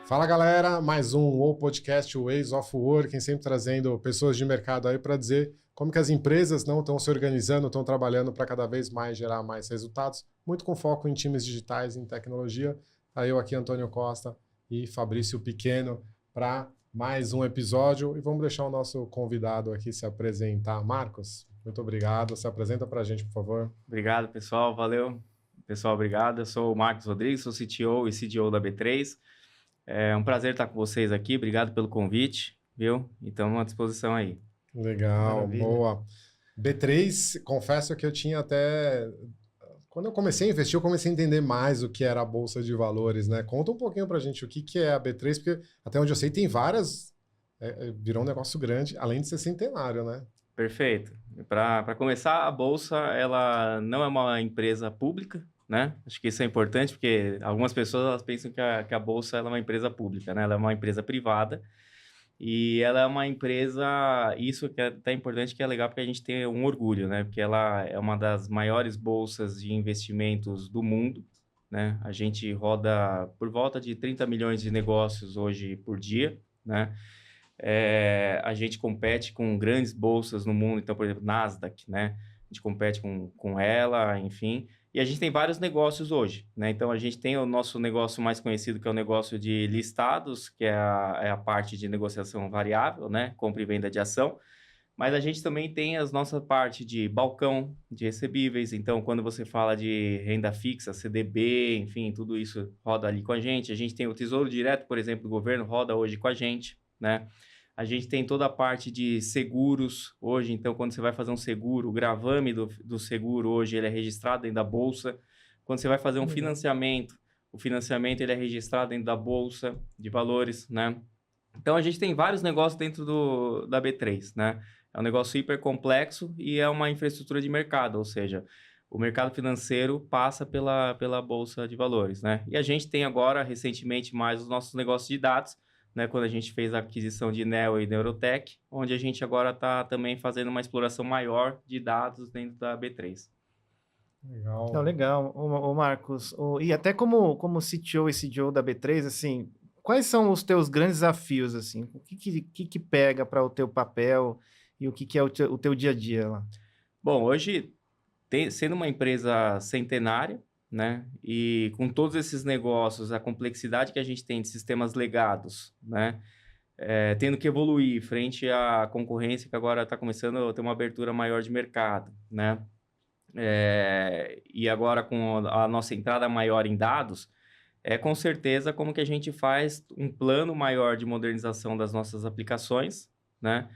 Fala galera, mais um Podcast Ways of Working, sempre trazendo pessoas de mercado aí para dizer como que as empresas não estão se organizando, estão trabalhando para cada vez mais gerar mais resultados, muito com foco em times digitais, em tecnologia. Aí eu aqui, Antônio Costa e Fabrício Pequeno, para mais um episódio e vamos deixar o nosso convidado aqui se apresentar. Marcos, muito obrigado, se apresenta para a gente, por favor. Obrigado, pessoal, valeu. Pessoal, obrigado. Eu sou o Marcos Rodrigues, sou CTO e CDO da B3. É um prazer estar com vocês aqui, obrigado pelo convite, viu? E estamos à disposição aí. Legal, Maravilha. boa. B3, confesso que eu tinha até... Quando eu comecei a investir, eu comecei a entender mais o que era a Bolsa de Valores, né? Conta um pouquinho pra gente o que é a B3, porque até onde eu sei tem várias... virou um negócio grande, além de ser centenário, né? Perfeito. Para começar, a Bolsa, ela não é uma empresa pública, né? Acho que isso é importante, porque algumas pessoas elas pensam que a Bolsa ela é uma empresa pública, né? Ela é uma empresa privada e ela é uma empresa... Isso que é até importante, que é legal porque a gente tem um orgulho, né? Porque ela é uma das maiores bolsas de investimentos do mundo, né? A gente roda por volta de 30 milhões de negócios hoje por dia, né? A gente compete com grandes bolsas no mundo, então, por exemplo, Nasdaq, né? A gente compete com ela, enfim. E a gente tem vários negócios hoje, né? Então, a gente tem o nosso negócio mais conhecido, que é o negócio de listados, que é a parte de negociação variável, né? Compra e venda de ação. Mas a gente também tem a nossa parte de balcão, de recebíveis. Então, quando você fala de renda fixa, CDB, enfim, tudo isso roda ali com a gente. A gente tem o Tesouro Direto, por exemplo, do governo, roda hoje com a gente, né? A gente tem toda a parte de seguros hoje, então quando você vai fazer um seguro, o gravame do seguro hoje ele é registrado dentro da Bolsa. Quando você vai fazer um financiamento, o financiamento ele é registrado dentro da Bolsa de Valores, né? Então a gente tem vários negócios dentro da B3, né? É um negócio hiper complexo e é uma infraestrutura de mercado, ou seja, o mercado financeiro passa pela Bolsa de Valores, né? E a gente tem agora, recentemente, mais os nossos negócios de dados, né, quando a gente fez a aquisição de Neo e Neurotech, onde a gente agora está também fazendo uma exploração maior de dados dentro da B3. Legal. Não, legal, ô Marcos. E até como CTO e CDO da B3, assim, quais são os teus grandes desafios, assim? O que pega para o teu papel e o que é o teu dia a dia lá? Bom, hoje, sendo uma empresa centenária, né, e com todos esses negócios, a complexidade que a gente tem de sistemas legados, né, tendo que evoluir frente à concorrência que agora está começando a ter uma abertura maior de mercado, né, e agora com a nossa entrada maior em dados, com certeza como que a gente faz um plano maior de modernização das nossas aplicações, né,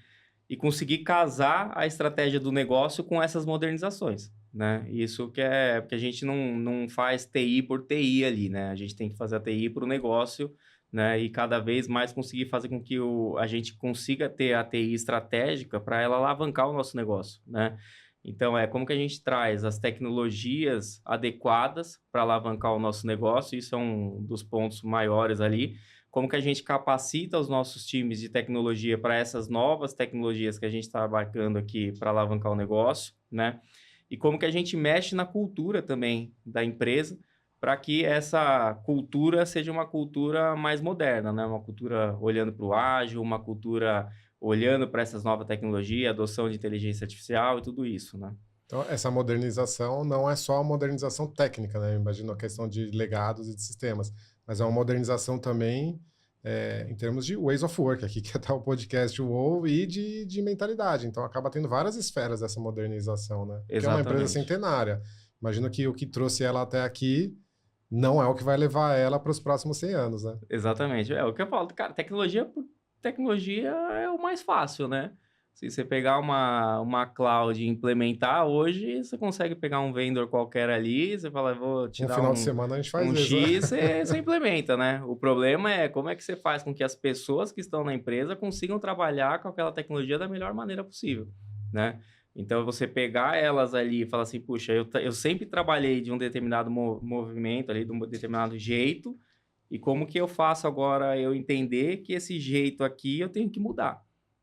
e conseguir casar a estratégia do negócio com essas modernizações, né? Isso que porque a gente não faz TI por TI ali, né? A gente tem que fazer a TI para o negócio, né? E cada vez mais conseguir fazer com que a gente consiga ter a TI estratégica para ela alavancar o nosso negócio, né? Então, como que a gente traz as tecnologias adequadas para alavancar o nosso negócio, isso é um dos pontos maiores ali. Como que a gente capacita os nossos times de tecnologia para essas novas tecnologias que a gente está abarcando aqui para alavancar o negócio, né? E como que a gente mexe na cultura também da empresa para que essa cultura seja uma cultura mais moderna, né? Uma cultura olhando para o ágil, uma cultura olhando para essas novas tecnologias, adoção de inteligência artificial e tudo isso, né? Então, essa modernização não é só a modernização técnica, né? Eu imagino a questão de legados e de sistemas, mas é uma modernização também em termos de ways of work, aqui que está o podcast UOL, e de mentalidade. Então, acaba tendo várias esferas dessa modernização, né? Porque é uma empresa centenária. Imagino que o que trouxe ela até aqui não é o que vai levar ela para os próximos 100 anos, né? Exatamente. É o que eu falo, cara, tecnologia é o mais fácil, né? Se você pegar uma cloud e implementar hoje, você consegue pegar um vendor qualquer ali, você fala, vou te dar final de semana a gente faz um isso, X, você implementa, né? O problema é como é que você faz com que as pessoas que estão na empresa consigam trabalhar com aquela tecnologia da melhor maneira possível, né? Então, você pegar elas ali e falar assim, puxa, eu sempre trabalhei de um determinado movimento ali, de um determinado jeito, e como que eu faço agora eu entender que esse jeito aqui eu tenho que mudar,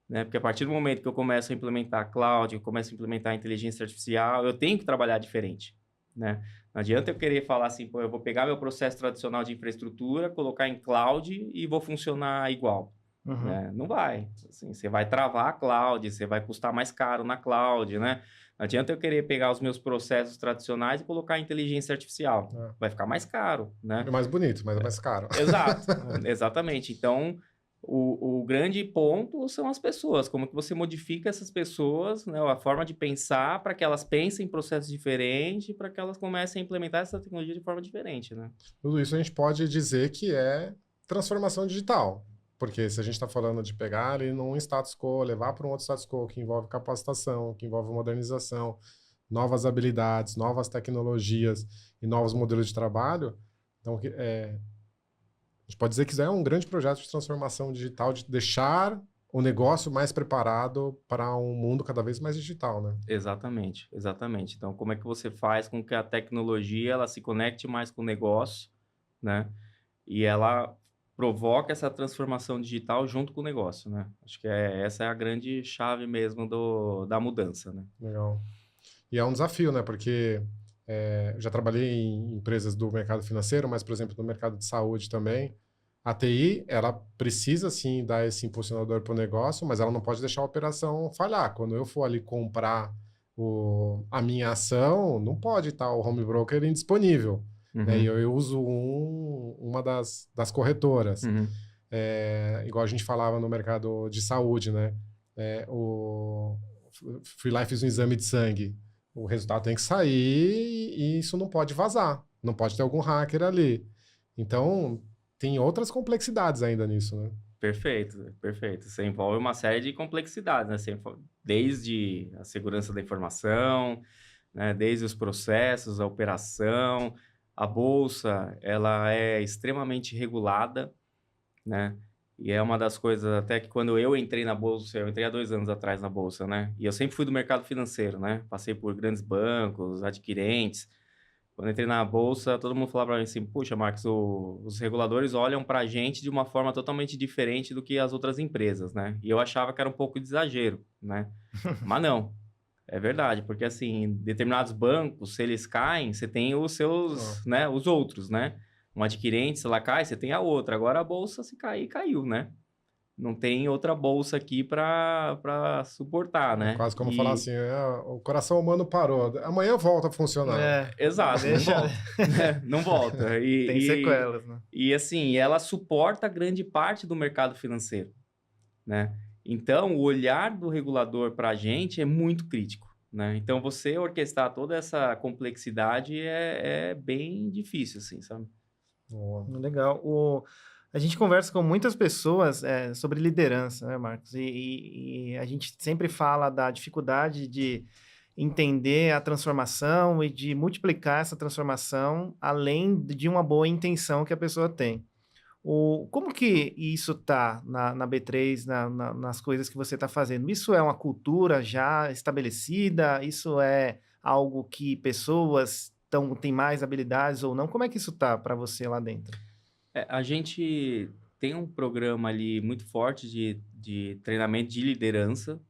né? Porque a partir do momento que eu começo a implementar cloud, eu começo a implementar inteligência artificial, eu tenho que trabalhar diferente, né? Não adianta eu querer falar assim, pô, eu vou pegar meu processo tradicional de infraestrutura, colocar em cloud e vou funcionar igual, né? Não vai. Assim, você vai travar a cloud, você vai custar mais caro na cloud, né? Não adianta eu querer pegar os meus processos tradicionais e colocar inteligência artificial. Vai ficar mais caro, né? É mais bonito, mas é mais caro. Exato, exatamente. Então, o grande ponto são as pessoas. Como que você modifica essas pessoas, né? A forma de pensar para que elas pensem em processos diferentes, para que elas comecem a implementar essa tecnologia de forma diferente, né? Tudo isso a gente pode dizer que é transformação digital. Porque se a gente está falando de pegar ele num status quo, levar para um outro status quo que envolve capacitação, que envolve modernização, novas habilidades, novas tecnologias e novos modelos de trabalho, então a gente pode dizer que isso é um grande projeto de transformação digital, de deixar o negócio mais preparado para um mundo cada vez mais digital, né? Exatamente, exatamente. Então, como é que você faz com que a tecnologia ela se conecte mais com o negócio, né? E ela provoca essa transformação digital junto com o negócio, né? Acho que essa é a grande chave mesmo da mudança, né? Legal. E é um desafio, né? Porque eu já trabalhei em empresas do mercado financeiro, mas, por exemplo, no mercado de saúde também. A TI, ela precisa, sim, dar esse impulsionador para o negócio, mas ela não pode deixar a operação falhar. Quando eu for ali comprar a minha ação, não pode estar o home broker indisponível. Né? E eu uso uma das corretoras. Igual a gente falava no mercado de saúde, né? Fui lá e fiz um exame de sangue. O resultado tem que sair e isso não pode vazar. Não pode ter algum hacker ali. Então, tem outras complexidades ainda nisso, né? Perfeito, perfeito. Você envolve uma série de complexidades, né? Desde a segurança da informação, né? Desde os processos, a operação, a bolsa, ela é extremamente regulada, né? E é uma das coisas, até que quando eu entrei na bolsa, eu entrei há 2 anos atrás na bolsa, né? E eu sempre fui do mercado financeiro, né? Passei por grandes bancos, adquirentes. Quando eu entrei na bolsa, todo mundo falava para mim assim, puxa, Marcos, os reguladores olham para a gente de uma forma totalmente diferente do que as outras empresas, né? E eu achava que era um pouco de exagero, né? Mas não, é verdade, porque assim, determinados bancos, se eles caem, você tem os seus, né, os outros, né? Um adquirente, se ela cai, você tem a outra. Agora a bolsa, se cair, caiu, né? Não tem outra bolsa aqui para suportar, né? Quase como falar assim, o coração humano parou, amanhã volta a funcionar. Exato, não volta. Não volta. Tem sequelas, né? E assim, ela suporta grande parte do mercado financeiro, né? Então, o olhar do regulador para a gente é muito crítico, né? Então, você orquestrar toda essa complexidade é bem difícil, assim, sabe? Legal. A gente conversa com muitas pessoas sobre liderança, né, Marcos? E a gente sempre fala da dificuldade de entender a transformação e de multiplicar essa transformação além de uma boa intenção que a pessoa tem. Como que isso está na B3, nas coisas que você está fazendo? Isso é uma cultura já estabelecida? Isso é algo que pessoas têm mais habilidades ou não? Como é que isso está para você lá dentro? A gente tem um programa ali muito forte de treinamento de liderança,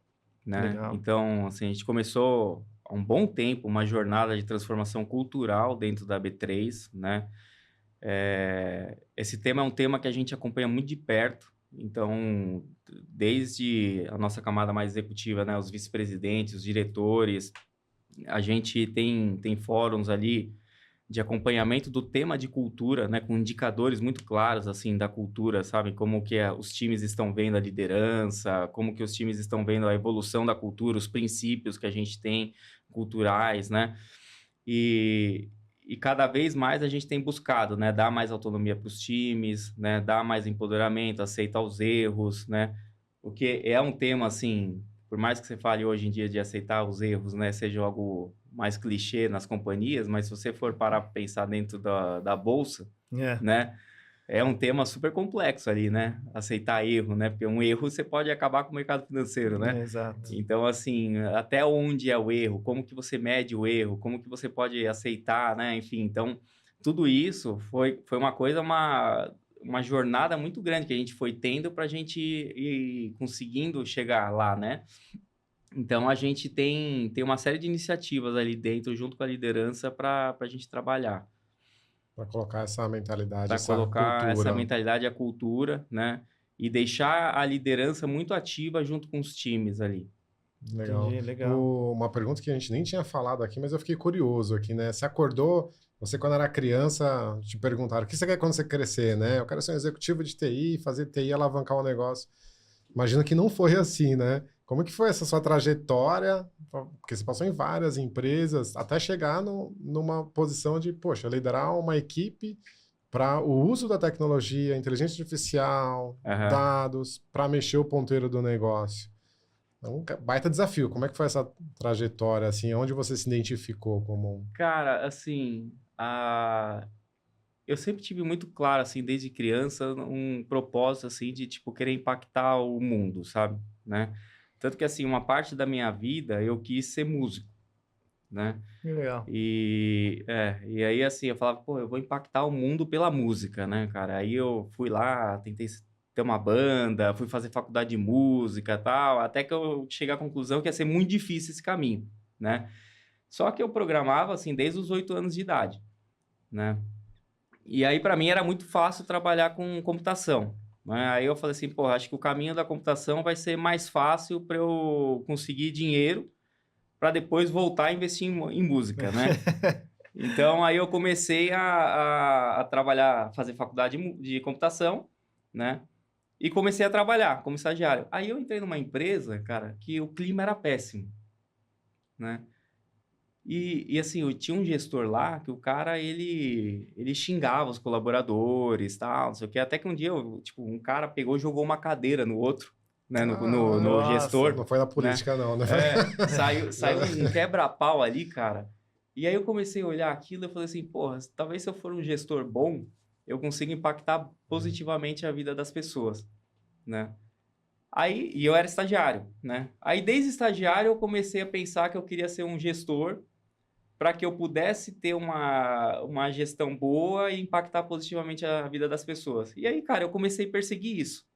né? Legal. Então, assim, a gente começou há um bom tempo uma jornada de transformação cultural dentro da B3, né? Esse tema é um tema que a gente acompanha muito de perto. Então, desde a nossa camada mais executiva, né? Os vice-presidentes, os diretores, a gente tem fóruns ali de acompanhamento do tema de cultura, né, com indicadores muito claros, assim, da cultura, sabe? Como que os times estão vendo a liderança, como que os times estão vendo a evolução da cultura, os princípios que a gente tem culturais, né? E cada vez mais a gente tem buscado, né, dar mais autonomia para os times, né, dar mais empoderamento, aceitar os erros, né? Porque é um tema, assim, por mais que você fale hoje em dia de aceitar os erros, né, seja algo mais clichê nas companhias, mas se você for parar para pensar dentro da bolsa, né, é um tema super complexo ali, né, aceitar erro, né, porque um erro você pode acabar com o mercado financeiro, né? Exato. Então, assim, até onde é o erro, como que você mede o erro, como que você pode aceitar, né, enfim, então, tudo isso foi uma coisa, uma jornada muito grande que a gente foi tendo para a gente ir conseguindo chegar lá, né? Então, a gente tem uma série de iniciativas ali dentro, junto com a liderança, para a gente trabalhar. Para colocar essa mentalidade, Para essa colocar essa cultura. mentalidade e a cultura, né? E deixar a liderança muito ativa junto com os times ali. Legal. Entendi, legal. Uma pergunta que a gente nem tinha falado aqui, mas eu fiquei curioso aqui, né? Você acordou, você quando era criança, te perguntaram, o que você quer quando você crescer, né? Eu quero ser um executivo de TI, fazer TI, alavancar um negócio. Imagino que não foi assim, né? Como que foi essa sua trajetória? Porque você passou em várias empresas, até chegar numa posição de, poxa, liderar uma equipe para o uso da tecnologia, inteligência artificial, Aham. dados, para mexer o ponteiro do negócio. É um baita desafio. Como é que foi essa trajetória, assim? Onde você se identificou como Cara, assim, eu sempre tive muito claro, assim, desde criança, um propósito, assim, de, tipo, querer impactar o mundo, sabe? Né? Tanto que, assim, uma parte da minha vida eu quis ser músico, né? Que legal. E aí, assim, eu falava, pô, eu vou impactar o mundo pela música, né, cara? Aí eu fui lá, tentei ter uma banda, fui fazer faculdade de música e tal, até que eu cheguei à conclusão que ia ser muito difícil esse caminho, né? Só que eu programava, assim, desde os 8 anos de idade, né? E aí, para mim, era muito fácil trabalhar com computação, né? Aí eu falei assim, pô, acho que o caminho da computação vai ser mais fácil para eu conseguir dinheiro para depois voltar a investir em música, né? Então, aí eu comecei a trabalhar, fazer faculdade de computação, né? E comecei a trabalhar como estagiário. Aí eu entrei numa empresa, cara, que o clima era péssimo, né? E assim, eu tinha um gestor lá que o cara, ele xingava os colaboradores, tal, não sei o quê. Até que um dia, tipo, um cara pegou e jogou uma cadeira no outro, né? No Caramba! Nossa. Não gestor, foi na né? política, não, né? Saiu um quebra-pau ali, cara. E aí eu comecei a olhar aquilo e eu falei assim, porra, talvez se eu for um gestor bom, eu consiga impactar positivamente a vida das pessoas, né? Aí, e eu era estagiário, né? Aí desde estagiário eu comecei a pensar que eu queria ser um gestor para que eu pudesse ter uma gestão boa e impactar positivamente a vida das pessoas. E aí, cara, eu comecei a perseguir isso,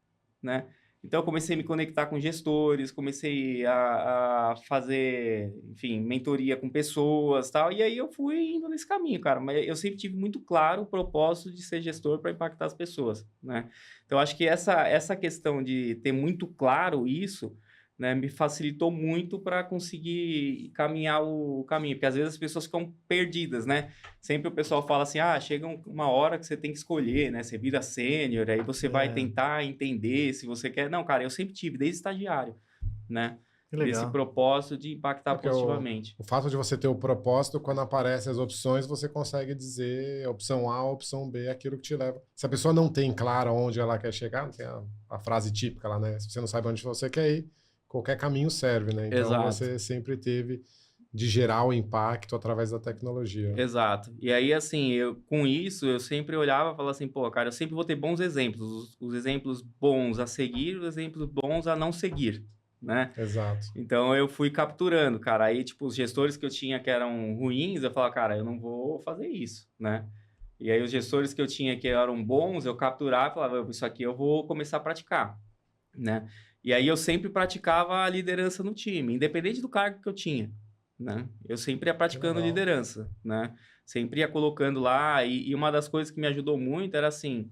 né? Então, eu comecei a me conectar com gestores, comecei a fazer, enfim, mentoria com pessoas, tal. E aí eu fui indo nesse caminho, cara. Mas eu sempre tive muito claro o propósito de ser gestor para impactar as pessoas, né? Então, acho que essa questão de ter muito claro isso, né, me facilitou muito para conseguir caminhar o caminho, porque às vezes as pessoas ficam perdidas, né? Sempre o pessoal fala assim, chega uma hora que você tem que escolher, né? Você vira sênior, aí você vai É, tentar entender se você quer. Não, cara, eu sempre tive, desde estagiário, né? que Desse legal. propósito de impactar Porque positivamente. o fato de você ter o propósito, quando aparecem as opções, você consegue dizer opção A, opção B, aquilo que te leva. Se a pessoa não tem claro onde ela quer chegar, não tem a frase típica lá, né? Se você não sabe onde você quer ir, qualquer caminho serve, né? Então Exato. você sempre teve de gerar o impacto através da tecnologia. Exato. E aí, assim, com isso, eu sempre olhava e falava assim, pô, cara, eu sempre vou ter bons exemplos. Os exemplos bons a seguir, os exemplos bons a não seguir, né? Exato. Então, eu fui capturando, cara. Aí, tipo, os gestores que eu tinha que eram ruins, eu falava, cara, eu não vou fazer isso, né? E aí, os gestores que eu tinha que eram bons, eu capturava e falava, isso aqui eu vou começar a praticar, né? E aí, eu sempre praticava a liderança no time, independente do cargo que eu tinha, né? Eu sempre ia Que praticando legal. liderança, né? Sempre ia colocando lá. E uma das coisas que me ajudou muito era assim,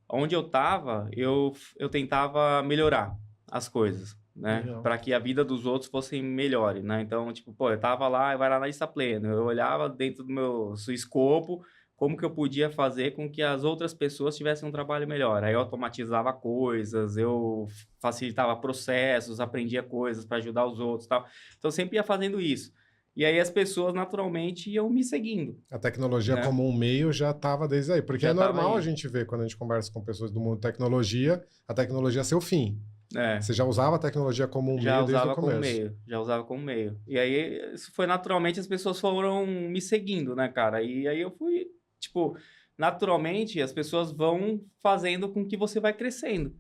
onde eu estava, eu tentava melhorar as coisas, né? Legal. Para que a vida dos outros fosse melhor, né? Então, tipo, pô, eu tava lá, eu era analista pleno, eu olhava dentro do meu escopo como que eu podia fazer com que as outras pessoas tivessem um trabalho melhor. Aí eu automatizava coisas, eu facilitava processos, aprendia coisas para ajudar os outros, tal. Então, eu sempre ia fazendo isso. E aí as pessoas naturalmente iam me seguindo, A tecnologia né? como um meio já estava desde aí. Porque Já é tava normal a aí. gente ver, quando a gente conversa com pessoas do mundo de tecnologia, a tecnologia ser o fim. É. Você já usava a tecnologia como um Já meio desde o usava como começo. meio, já usava como meio. E aí, isso foi naturalmente, as pessoas foram me seguindo, né, cara? E aí eu fui, tipo, naturalmente as pessoas vão fazendo com que você vai crescendo,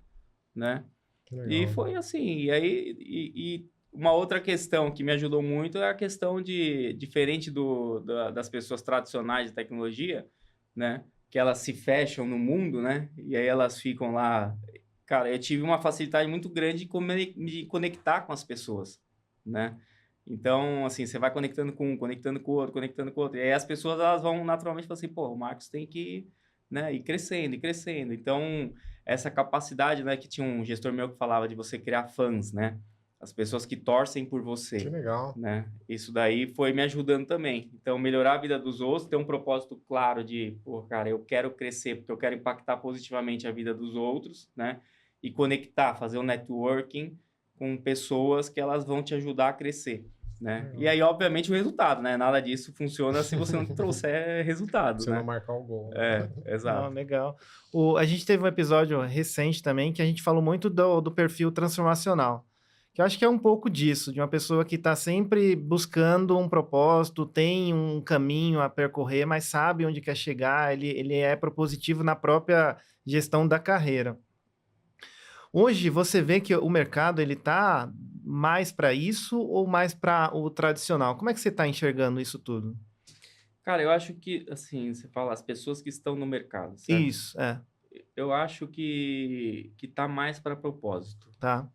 né? Que E legal. foi assim. E aí, e uma outra questão que me ajudou muito é a questão de, diferente das pessoas tradicionais de tecnologia, né? Que elas se fecham no mundo, né? E aí elas ficam lá. Cara, eu tive uma facilidade muito grande de me conectar com as pessoas, né? Então, assim, você vai conectando com um, conectando com o outro, conectando com o outro. E aí as pessoas, elas vão naturalmente falar assim, pô, o Marcos tem que, né, ir crescendo, ir crescendo. Então, essa capacidade, né, que tinha um gestor meu que falava de você criar fãs, né? As pessoas que torcem por Que você, legal. né? Isso daí foi me ajudando também. Então, melhorar a vida dos outros, ter um propósito claro de, pô, cara, eu quero crescer porque eu quero impactar positivamente a vida dos outros, né? E conectar, fazer um networking com pessoas que elas vão te ajudar a crescer, né? Legal. E aí, obviamente, o resultado, né? Nada disso funciona se você não trouxer resultado, Você não né? marcar o gol. É, exato. Não, legal. A gente teve um episódio recente também que a gente falou muito do perfil transformacional. Que eu acho que é um pouco disso, de uma pessoa que está sempre buscando um propósito, tem um caminho a percorrer, mas sabe onde quer chegar, ele é propositivo na própria gestão da carreira. Hoje você vê que o mercado ele está mais para isso ou mais para o tradicional? Como é que você está enxergando isso tudo? Cara, eu acho que, assim, você fala, as pessoas que estão no mercado, certo? Isso, Eu acho que tá mais para propósito. tá,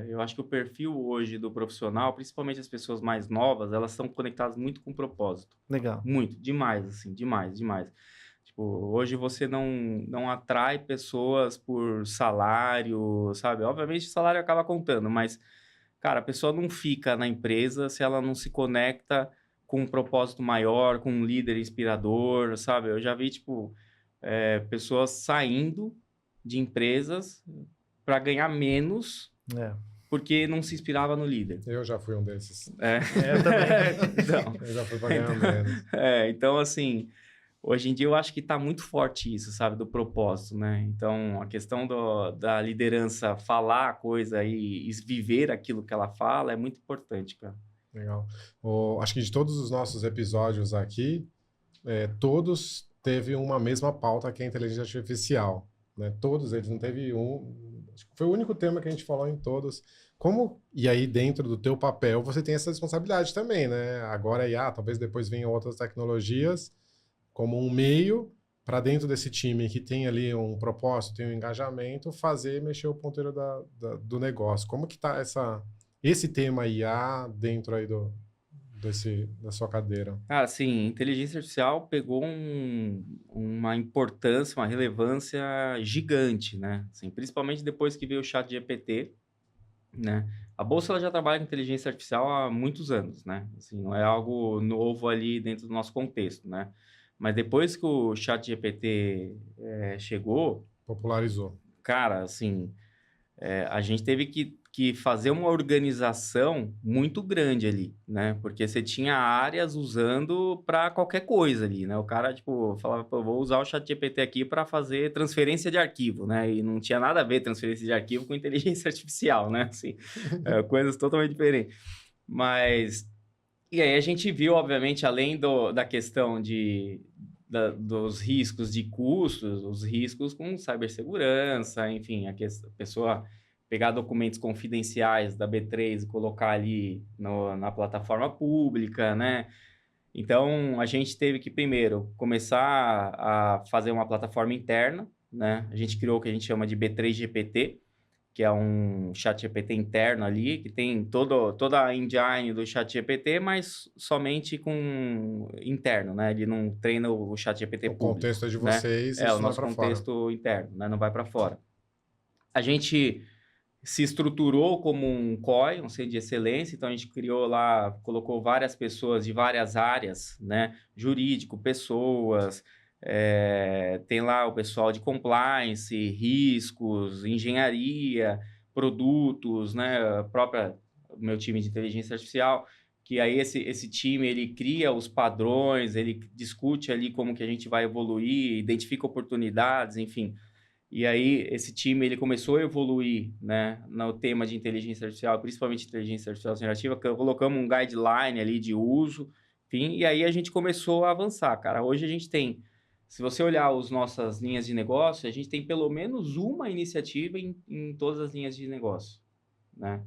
Eu acho que o perfil hoje do profissional, principalmente as pessoas mais novas, elas estão conectadas muito com propósito. legal. Muito, demais, assim, demais, demais. Tipo, hoje você não atrai pessoas por salário, sabe? Obviamente o salário acaba contando, mas, cara, a pessoa não fica na empresa se ela não se conecta com um propósito maior, com um líder inspirador, sabe? Eu já vi, tipo, pessoas saindo de empresas para ganhar menos É. porque não se inspirava no líder. Eu já fui um desses. Eu também. Então, Eu já fui para ganhar menos. então, assim, hoje em dia eu acho que está muito forte isso, sabe, do propósito, né? Então, a questão da liderança falar a coisa e viver aquilo que ela fala é muito importante, cara. Legal. Acho que de todos os nossos episódios aqui, todos teve uma mesma pauta que é a inteligência artificial, né? Todos eles, não teve um... Acho que foi o único tema que a gente falou em todos. E aí dentro do teu papel você tem essa responsabilidade também, né? Agora a IA, talvez depois venham outras tecnologias como um meio para dentro desse time que tem ali um propósito, tem um engajamento, mexer o ponteiro do negócio. Como que tá esse tema IA dentro aí da sua cadeira? Cara, assim, inteligência artificial pegou uma importância, uma relevância gigante, né? Assim, principalmente depois que veio o ChatGPT, né? A Bolsa ela já trabalha com inteligência artificial há muitos anos, né? Assim, não é algo novo ali dentro do nosso contexto, né? Mas depois que o ChatGPT chegou, Popularizou. cara, assim, a gente teve que fazer uma organização muito grande ali, né? Porque você tinha áreas usando para qualquer coisa ali, né? O cara, tipo, falava, pô, vou usar o ChatGPT aqui para fazer transferência de arquivo, né? E não tinha nada a ver transferência de arquivo com inteligência artificial, né? Assim, coisas totalmente diferentes. Mas... E aí a gente viu, obviamente, além da questão dos riscos de custos, os riscos com cibersegurança, enfim, a pessoa pegar documentos confidenciais da B3 e colocar ali na plataforma pública, né? Então, a gente teve que, primeiro, começar a fazer uma plataforma interna, né? A gente criou o que a gente chama de B3GPT, que é um chat GPT interno ali, que tem toda a engine do chat GPT, mas somente com interno, né? Ele não treina o chat GPT público. O contexto é de né? vocês, o isso nosso vai para fora. contexto interno, né? Não vai para fora. A gente se estruturou como um COI, um Centro de Excelência, então a gente criou lá, colocou várias pessoas de várias áreas, né? Jurídico, pessoas... tem lá o pessoal de compliance, riscos, engenharia, produtos, né? O meu time de inteligência artificial, que aí esse time ele cria os padrões, ele discute ali como que a gente vai evoluir, identifica oportunidades, enfim. E aí esse time ele começou a evoluir, né, no tema de inteligência artificial, principalmente inteligência artificial generativa, colocamos um guideline ali de uso, enfim, e aí a gente começou a avançar, cara. Hoje a gente tem, se você olhar as nossas linhas de negócio, a gente tem pelo menos uma iniciativa em todas as linhas de negócio, né?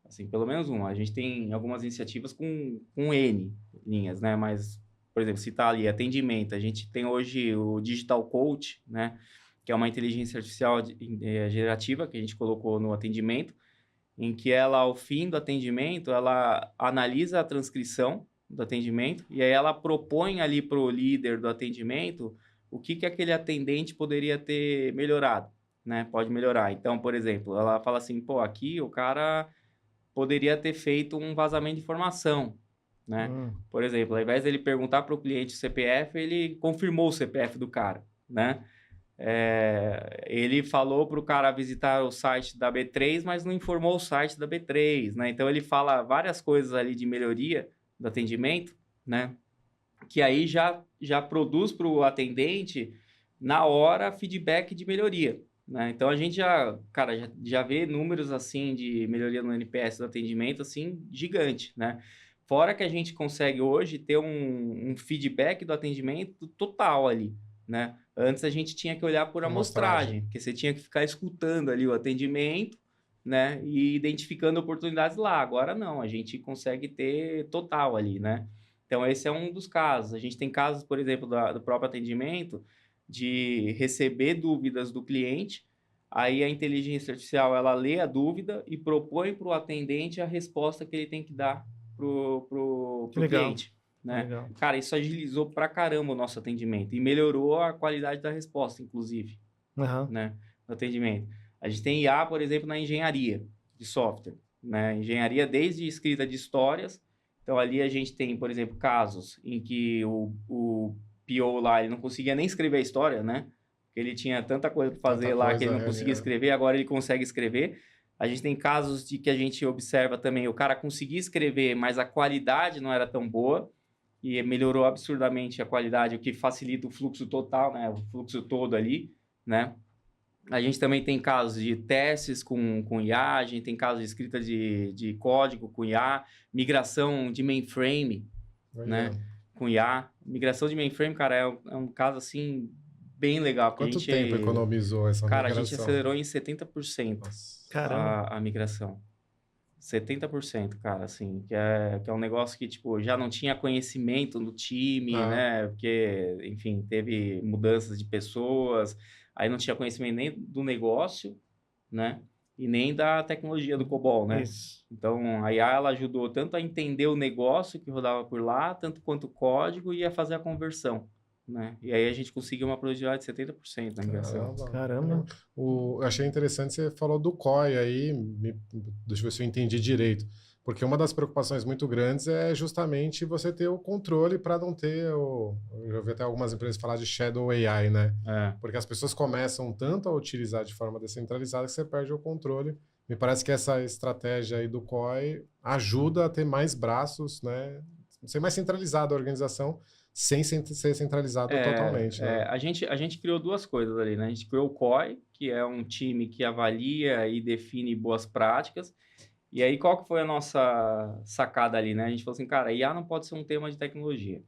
Assim, pelo menos uma. A gente tem algumas iniciativas com N linhas, né? Mas, por exemplo, citar ali atendimento, a gente tem hoje o Digital Coach, né? Que é uma inteligência artificial gerativa que a gente colocou no atendimento, em que ela, ao fim do atendimento, ela analisa a transcrição do atendimento e aí ela propõe ali para o líder do atendimento o que aquele atendente poderia ter melhorado, né? Pode melhorar. Então, por exemplo, ela fala assim, pô, aqui o cara poderia ter feito um vazamento de informação, né? Por exemplo, ao invés dele perguntar para o cliente o CPF, ele confirmou o CPF do cara, né? Ele falou para o cara visitar o site da B3, mas não informou o site da B3, né? Então, ele fala várias coisas ali de melhoria do atendimento, né? Que aí já produz para o atendente, na hora, feedback de melhoria, né? Então, a gente já vê números, assim, de melhoria no NPS do atendimento, assim, gigante, né? Fora que a gente consegue hoje ter um feedback do atendimento total ali, né? Antes a gente tinha que olhar por amostragem, porque você tinha que ficar escutando ali o atendimento, né? E identificando oportunidades lá. Agora não, a gente consegue ter total ali, né? Então esse é um dos casos. A gente tem casos, por exemplo, do próprio atendimento, de receber dúvidas do cliente, aí a inteligência artificial ela lê a dúvida e propõe para o atendente a resposta que ele tem que dar pro cliente. Né? Legal. Cara, isso agilizou pra caramba o nosso atendimento e melhorou a qualidade da resposta, inclusive, né? No atendimento. A gente tem IA, por exemplo, na engenharia de software, né? Engenharia desde escrita de histórias. Então, ali a gente tem, por exemplo, casos em que o PO lá, ele não conseguia nem escrever a história, né? Porque ele tinha tanta coisa para fazer lá que ele não conseguia escrever, agora ele consegue escrever. A gente tem casos de que a gente observa também o cara conseguia escrever, mas a qualidade não era tão boa. E melhorou absurdamente a qualidade, o que facilita o fluxo total, né? O fluxo todo ali, né? A gente também tem casos de testes com IA, a gente tem casos de escrita de código com IA, migração de mainframe, né? Com IA. Migração de mainframe, cara, é um caso, assim, bem legal. Quanto tempo economizou essa migração? Cara, a gente acelerou em 70% a migração. 70%, cara, assim, que é um negócio que, tipo, já não tinha conhecimento no time, né? Porque, enfim, teve mudanças de pessoas, aí não tinha conhecimento nem do negócio, né? E nem da tecnologia do COBOL, né? Isso. Então, a IA, ela ajudou tanto a entender o negócio que rodava por lá, tanto quanto o código e a fazer a conversão, né? E aí a gente conseguiu uma produtividade de 70% na migração. Caramba. Eu achei interessante, você falou do COI aí, deixa eu ver se eu entendi direito, porque uma das preocupações muito grandes é justamente você ter o controle para não ter eu já vi até algumas empresas falar de Shadow AI, né? Porque as pessoas começam tanto a utilizar de forma descentralizada que você perde o controle. Me parece que essa estratégia aí do COI ajuda a ter mais braços, né? Ser mais centralizada a organização, sem ser centralizado totalmente. Né? A gente criou duas coisas ali, né? A gente criou o COI, que é um time que avalia e define boas práticas. E aí, qual que foi a nossa sacada ali, né? A gente falou assim, cara, IA não pode ser um tema de tecnologia.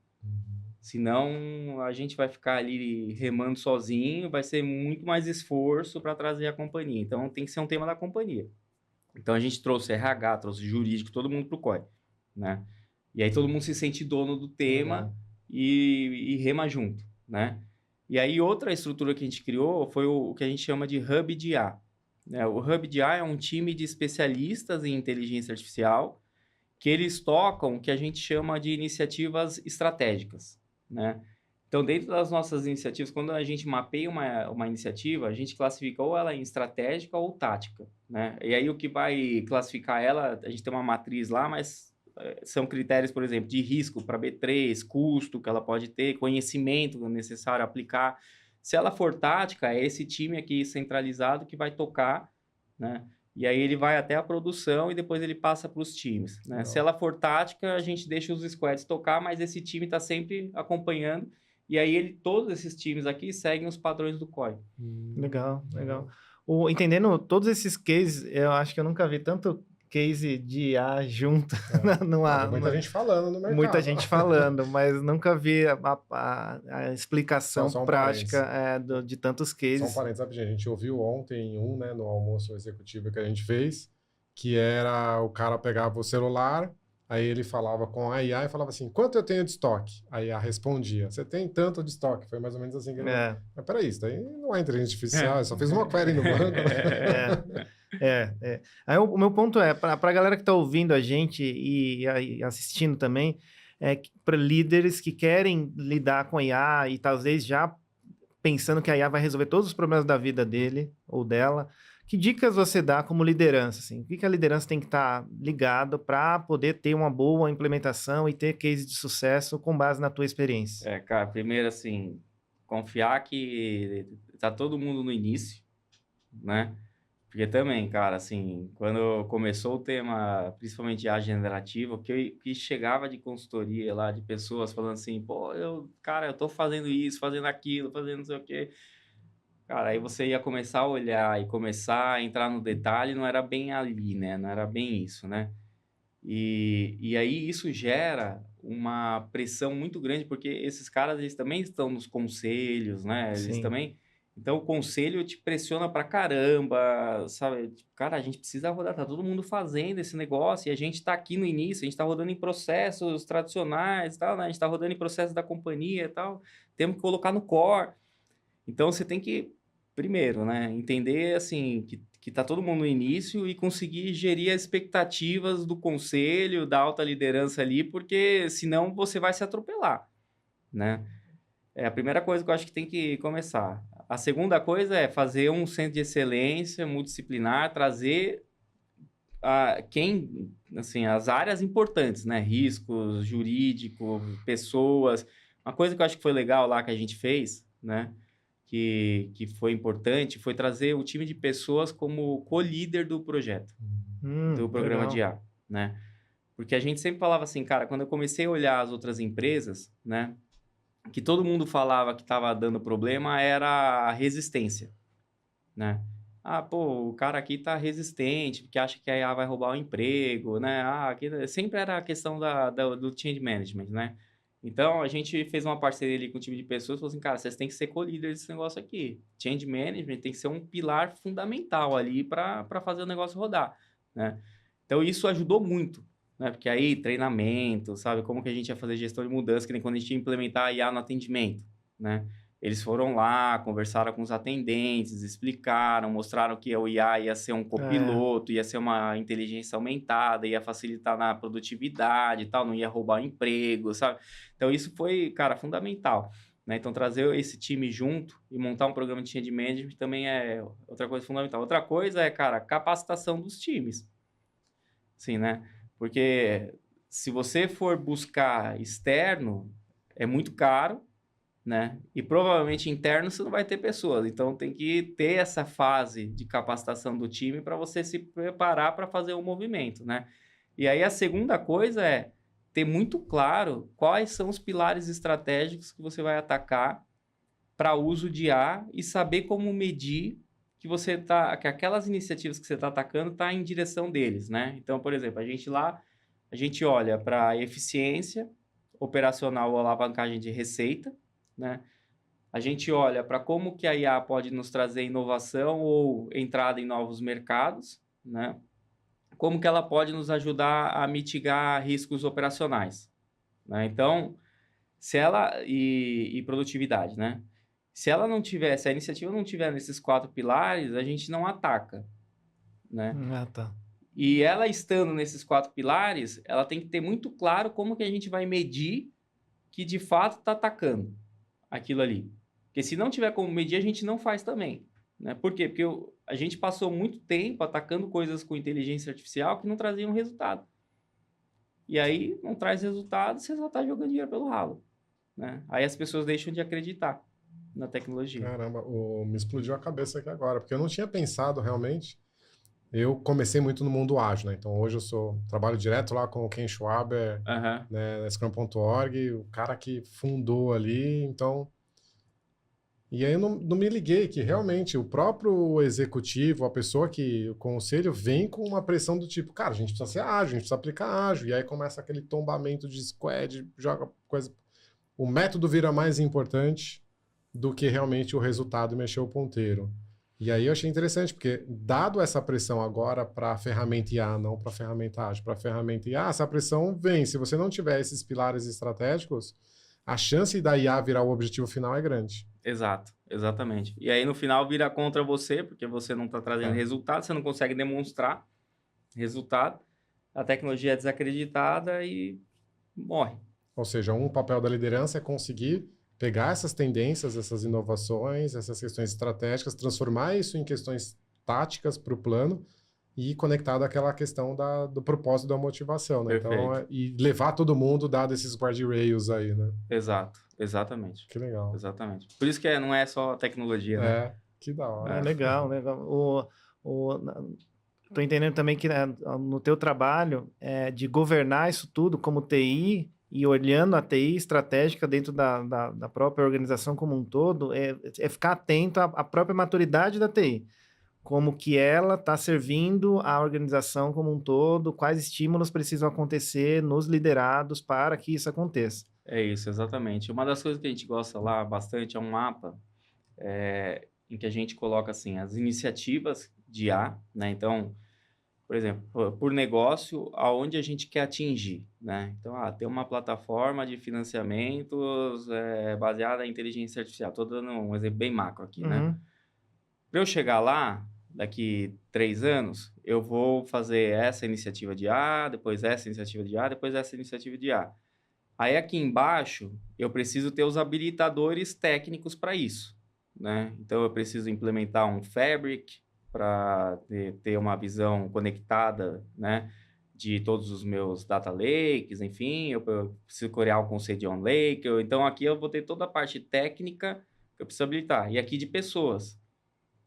Senão, a gente vai ficar ali remando sozinho, vai ser muito mais esforço para trazer a companhia. Então, tem que ser um tema da companhia. Então, a gente trouxe RH, trouxe jurídico, todo mundo para o COI, né? E aí, todo mundo se sente dono do tema e rema junto, né? E aí, outra estrutura que a gente criou foi o que a gente chama de Hub de IA. O Hub de IA é um time de especialistas em inteligência artificial que eles tocam o que a gente chama de iniciativas estratégicas, né? Então, dentro das nossas iniciativas, quando a gente mapeia uma iniciativa, a gente classifica ou ela em estratégica ou tática, né? E aí, o que vai classificar ela, a gente tem uma matriz lá, mas são critérios, por exemplo, de risco para B3, custo que ela pode ter, conhecimento necessário aplicar. Se ela for tática, é esse time aqui centralizado que vai tocar, né? E aí ele vai até a produção e depois ele passa para os times, né? Se ela for tática, a gente deixa os squads tocar, mas esse time está sempre acompanhando. E aí todos esses times aqui seguem os padrões do COI. Legal. Entendendo todos esses cases, eu acho que eu nunca vi tanto case de IA junto. Muita gente falando no mercado. Muita gente falando, mas nunca vi a explicação prática de tantos cases. Só um parênteses, sabe, gente? A gente ouviu ontem né, no almoço executivo que a gente fez, que era o cara pegava o celular, aí ele falava com a IA e falava assim, quanto eu tenho de estoque? Aí a IA respondia, você tem tanto de estoque. Foi mais ou menos assim que ele... Mas peraí, isso daí não é inteligência artificial, eu só fiz uma query no banco. Aí o meu ponto é, para a galera que está ouvindo a gente e assistindo também, para líderes que querem lidar com a IA e talvez já pensando que a IA vai resolver todos os problemas da vida dele ou dela, que dicas você dá como liderança? Assim? O que a liderança tem que estar ligado para poder ter uma boa implementação e ter case de sucesso com base na tua experiência? Cara, primeiro, assim, confiar que tá todo mundo no início, né? Porque também, cara, assim, quando começou o tema, principalmente de IA generativa, que chegava de consultoria lá, de pessoas falando assim, pô, cara, eu tô fazendo isso, fazendo aquilo, fazendo não sei o quê. Cara, aí você ia começar a olhar e começar a entrar no detalhe, não era bem ali, né? Não era bem isso, né? E aí isso gera uma pressão muito grande, porque esses caras, eles também estão nos conselhos, né? Eles Sim. também... Então, o conselho te pressiona pra caramba, sabe? Tipo, cara, a gente precisa rodar, tá todo mundo fazendo esse negócio, e a gente tá aqui no início, a gente tá rodando em processos tradicionais e tal, né? A gente tá rodando em processos da companhia e tal, temos que colocar no core. Então, você tem que, primeiro, né, entender, assim, que tá todo mundo no início e conseguir gerir as expectativas do conselho, da alta liderança ali, porque senão você vai se atropelar, né? É a primeira coisa que eu acho que tem que começar. A segunda coisa é fazer um centro de excelência multidisciplinar, trazer assim, as áreas importantes, né? Riscos, jurídico, pessoas. Uma coisa que eu acho que foi legal lá que a gente fez, né? Que foi importante, foi trazer o time de pessoas como co-líder do projeto, do programa Legal. de IA, né? Porque a gente sempre falava assim, cara, quando eu comecei a olhar as outras empresas, né? Que todo mundo falava que estava dando problema era a resistência, né? Ah, pô, o cara aqui tá resistente, porque acha que a IA vai roubar o emprego, né? Sempre era a questão do change management, né? Então, a gente fez uma parceria ali com o time de pessoas e falou assim, cara, vocês têm que ser co-líderes desse negócio aqui. Change management tem que ser um pilar fundamental ali para fazer o negócio rodar, né? Então, isso ajudou muito, né? Porque aí, treinamento, sabe? Como que a gente ia fazer gestão de mudança, que nem quando a gente ia implementar a IA no atendimento, né? Eles foram lá, conversaram com os atendentes, explicaram, mostraram que o IA ia ser um copiloto, ia ser uma inteligência aumentada, ia facilitar na produtividade e tal, não ia roubar o emprego, sabe? Então, isso foi, cara, fundamental, né? Então, trazer esse time junto e montar um programa de change management também é outra coisa fundamental. Outra coisa é, cara, capacitação dos times, assim, né? Porque se você for buscar externo, é muito caro, né? E provavelmente interno você não vai ter pessoas. Então tem que ter essa fase de capacitação do time para você se preparar para fazer o movimento, né? E aí a segunda coisa é ter muito claro quais são os pilares estratégicos que você vai atacar para uso de IA e saber como medir que aquelas iniciativas que você está atacando tá em direção deles, né? Então, por exemplo, a gente olha para eficiência operacional ou alavancagem de receita, né? A gente olha para como que a IA pode nos trazer inovação ou entrada em novos mercados, né? Como que ela pode nos ajudar a mitigar riscos operacionais, né? Então, e produtividade, né? Se a iniciativa não tiver nesses 4 pilares, a gente não ataca, né? Tá. E ela estando nesses 4 pilares, ela tem que ter muito claro como que a gente vai medir que de fato está atacando aquilo ali. Porque se não tiver como medir, a gente não faz também, né? Por quê? Porque a gente passou muito tempo atacando coisas com inteligência artificial que não traziam resultado. E aí, não traz resultado, você só está jogando dinheiro pelo ralo, né? Aí as pessoas deixam de acreditar na tecnologia. Caramba, me explodiu a cabeça aqui agora, porque eu não tinha pensado realmente. Eu comecei muito no mundo ágil, né? Então hoje trabalho direto lá com o Ken Schwaber, né, na Scrum.org, o cara que fundou ali, então... E aí eu não me liguei que realmente o próprio executivo, a pessoa o conselho vem com uma pressão do tipo, cara, a gente precisa ser ágil, a gente precisa aplicar ágil, e aí começa aquele tombamento de squad, joga coisa... O método vira mais importante do que realmente o resultado mexer o ponteiro. E aí eu achei interessante, porque dado essa pressão agora para a ferramenta IA, não para a ferramenta ágil, para a ferramenta IA, essa pressão vem. Se você não tiver esses pilares estratégicos, a chance da IA virar o objetivo final é grande. Exato, exatamente. E aí, no final, vira contra você, porque você não está trazendo resultado, você não consegue demonstrar resultado, a tecnologia é desacreditada e morre. Ou seja, um papel da liderança é conseguir pegar essas tendências, essas inovações, essas questões estratégicas, transformar isso em questões táticas para o plano e conectado àquela questão do propósito da motivação, né? Então, e levar todo mundo, dado esses guardrails aí, né? Exato, exatamente. Que legal. Exatamente. Por isso que não é só tecnologia, né? Que da hora. Legal, legal. Tô entendendo também que no teu trabalho de governar isso tudo como TI e olhando a TI estratégica dentro da própria organização como um todo, é ficar atento à própria maturidade da TI. Como que ela está servindo a organização como um todo, quais estímulos precisam acontecer nos liderados para que isso aconteça. É isso, exatamente. Uma das coisas que a gente gosta lá bastante é um mapa em que a gente coloca assim, as iniciativas de IA, né? Então, por exemplo, por negócio, aonde a gente quer atingir, né? Então, tem uma plataforma de financiamentos baseada em inteligência artificial. Estou dando um exemplo bem macro aqui, né? Para eu chegar lá, daqui 3 anos, eu vou fazer essa iniciativa de A, depois essa iniciativa de A, depois essa iniciativa de A. Aí aqui embaixo, eu preciso ter os habilitadores técnicos para isso, né? Então, eu preciso implementar um Fabric para ter uma visão conectada, né, de todos os meus data lakes, enfim, eu preciso criar um conceito de on lake. Então, aqui eu vou ter toda a parte técnica que eu preciso habilitar. E aqui de pessoas,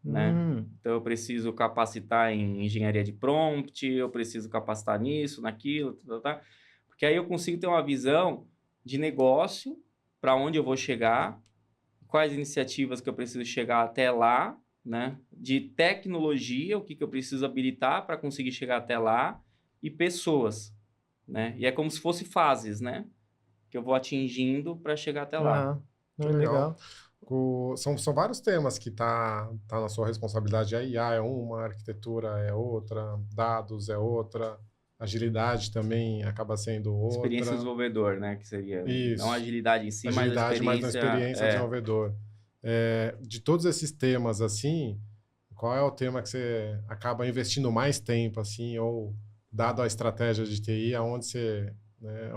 né? Então, eu preciso capacitar em engenharia de prompt, eu preciso capacitar nisso, naquilo, tá. Porque aí eu consigo ter uma visão de negócio, para onde eu vou chegar, quais iniciativas que eu preciso chegar até lá, né? De tecnologia, o que eu preciso habilitar para conseguir chegar até lá, e pessoas, né? E é como se fosse fases, né? Que eu vou atingindo para chegar até lá. Que legal. São vários temas que tá na sua responsabilidade. A IA é uma, a arquitetura é outra, dados é outra, agilidade também acaba sendo outra. Experiência desenvolvedor, né? Que seria isso. Não a agilidade em si, agilidade, mas na experiência desenvolvedor. De todos esses temas, assim, qual é o tema que você acaba investindo mais tempo, assim, ou dado a estratégia de TI, onde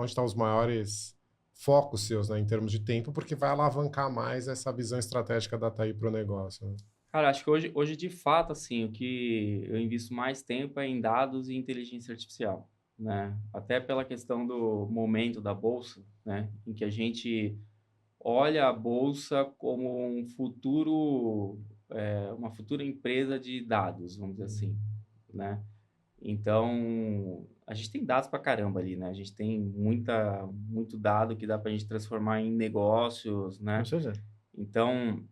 estão os maiores focos seus, né, em termos de tempo, porque vai alavancar mais essa visão estratégica da TI para o negócio, né? Cara, acho que hoje, de fato, assim, o que eu invisto mais tempo é em dados e inteligência artificial, né? Até pela questão do momento da bolsa, né? Em que a gente olha a bolsa como uma futura empresa de dados, vamos dizer assim, né? Então, a gente tem dados pra caramba ali, né? A gente tem muito dado que dá pra gente transformar em negócios, né? Com certeza. Então,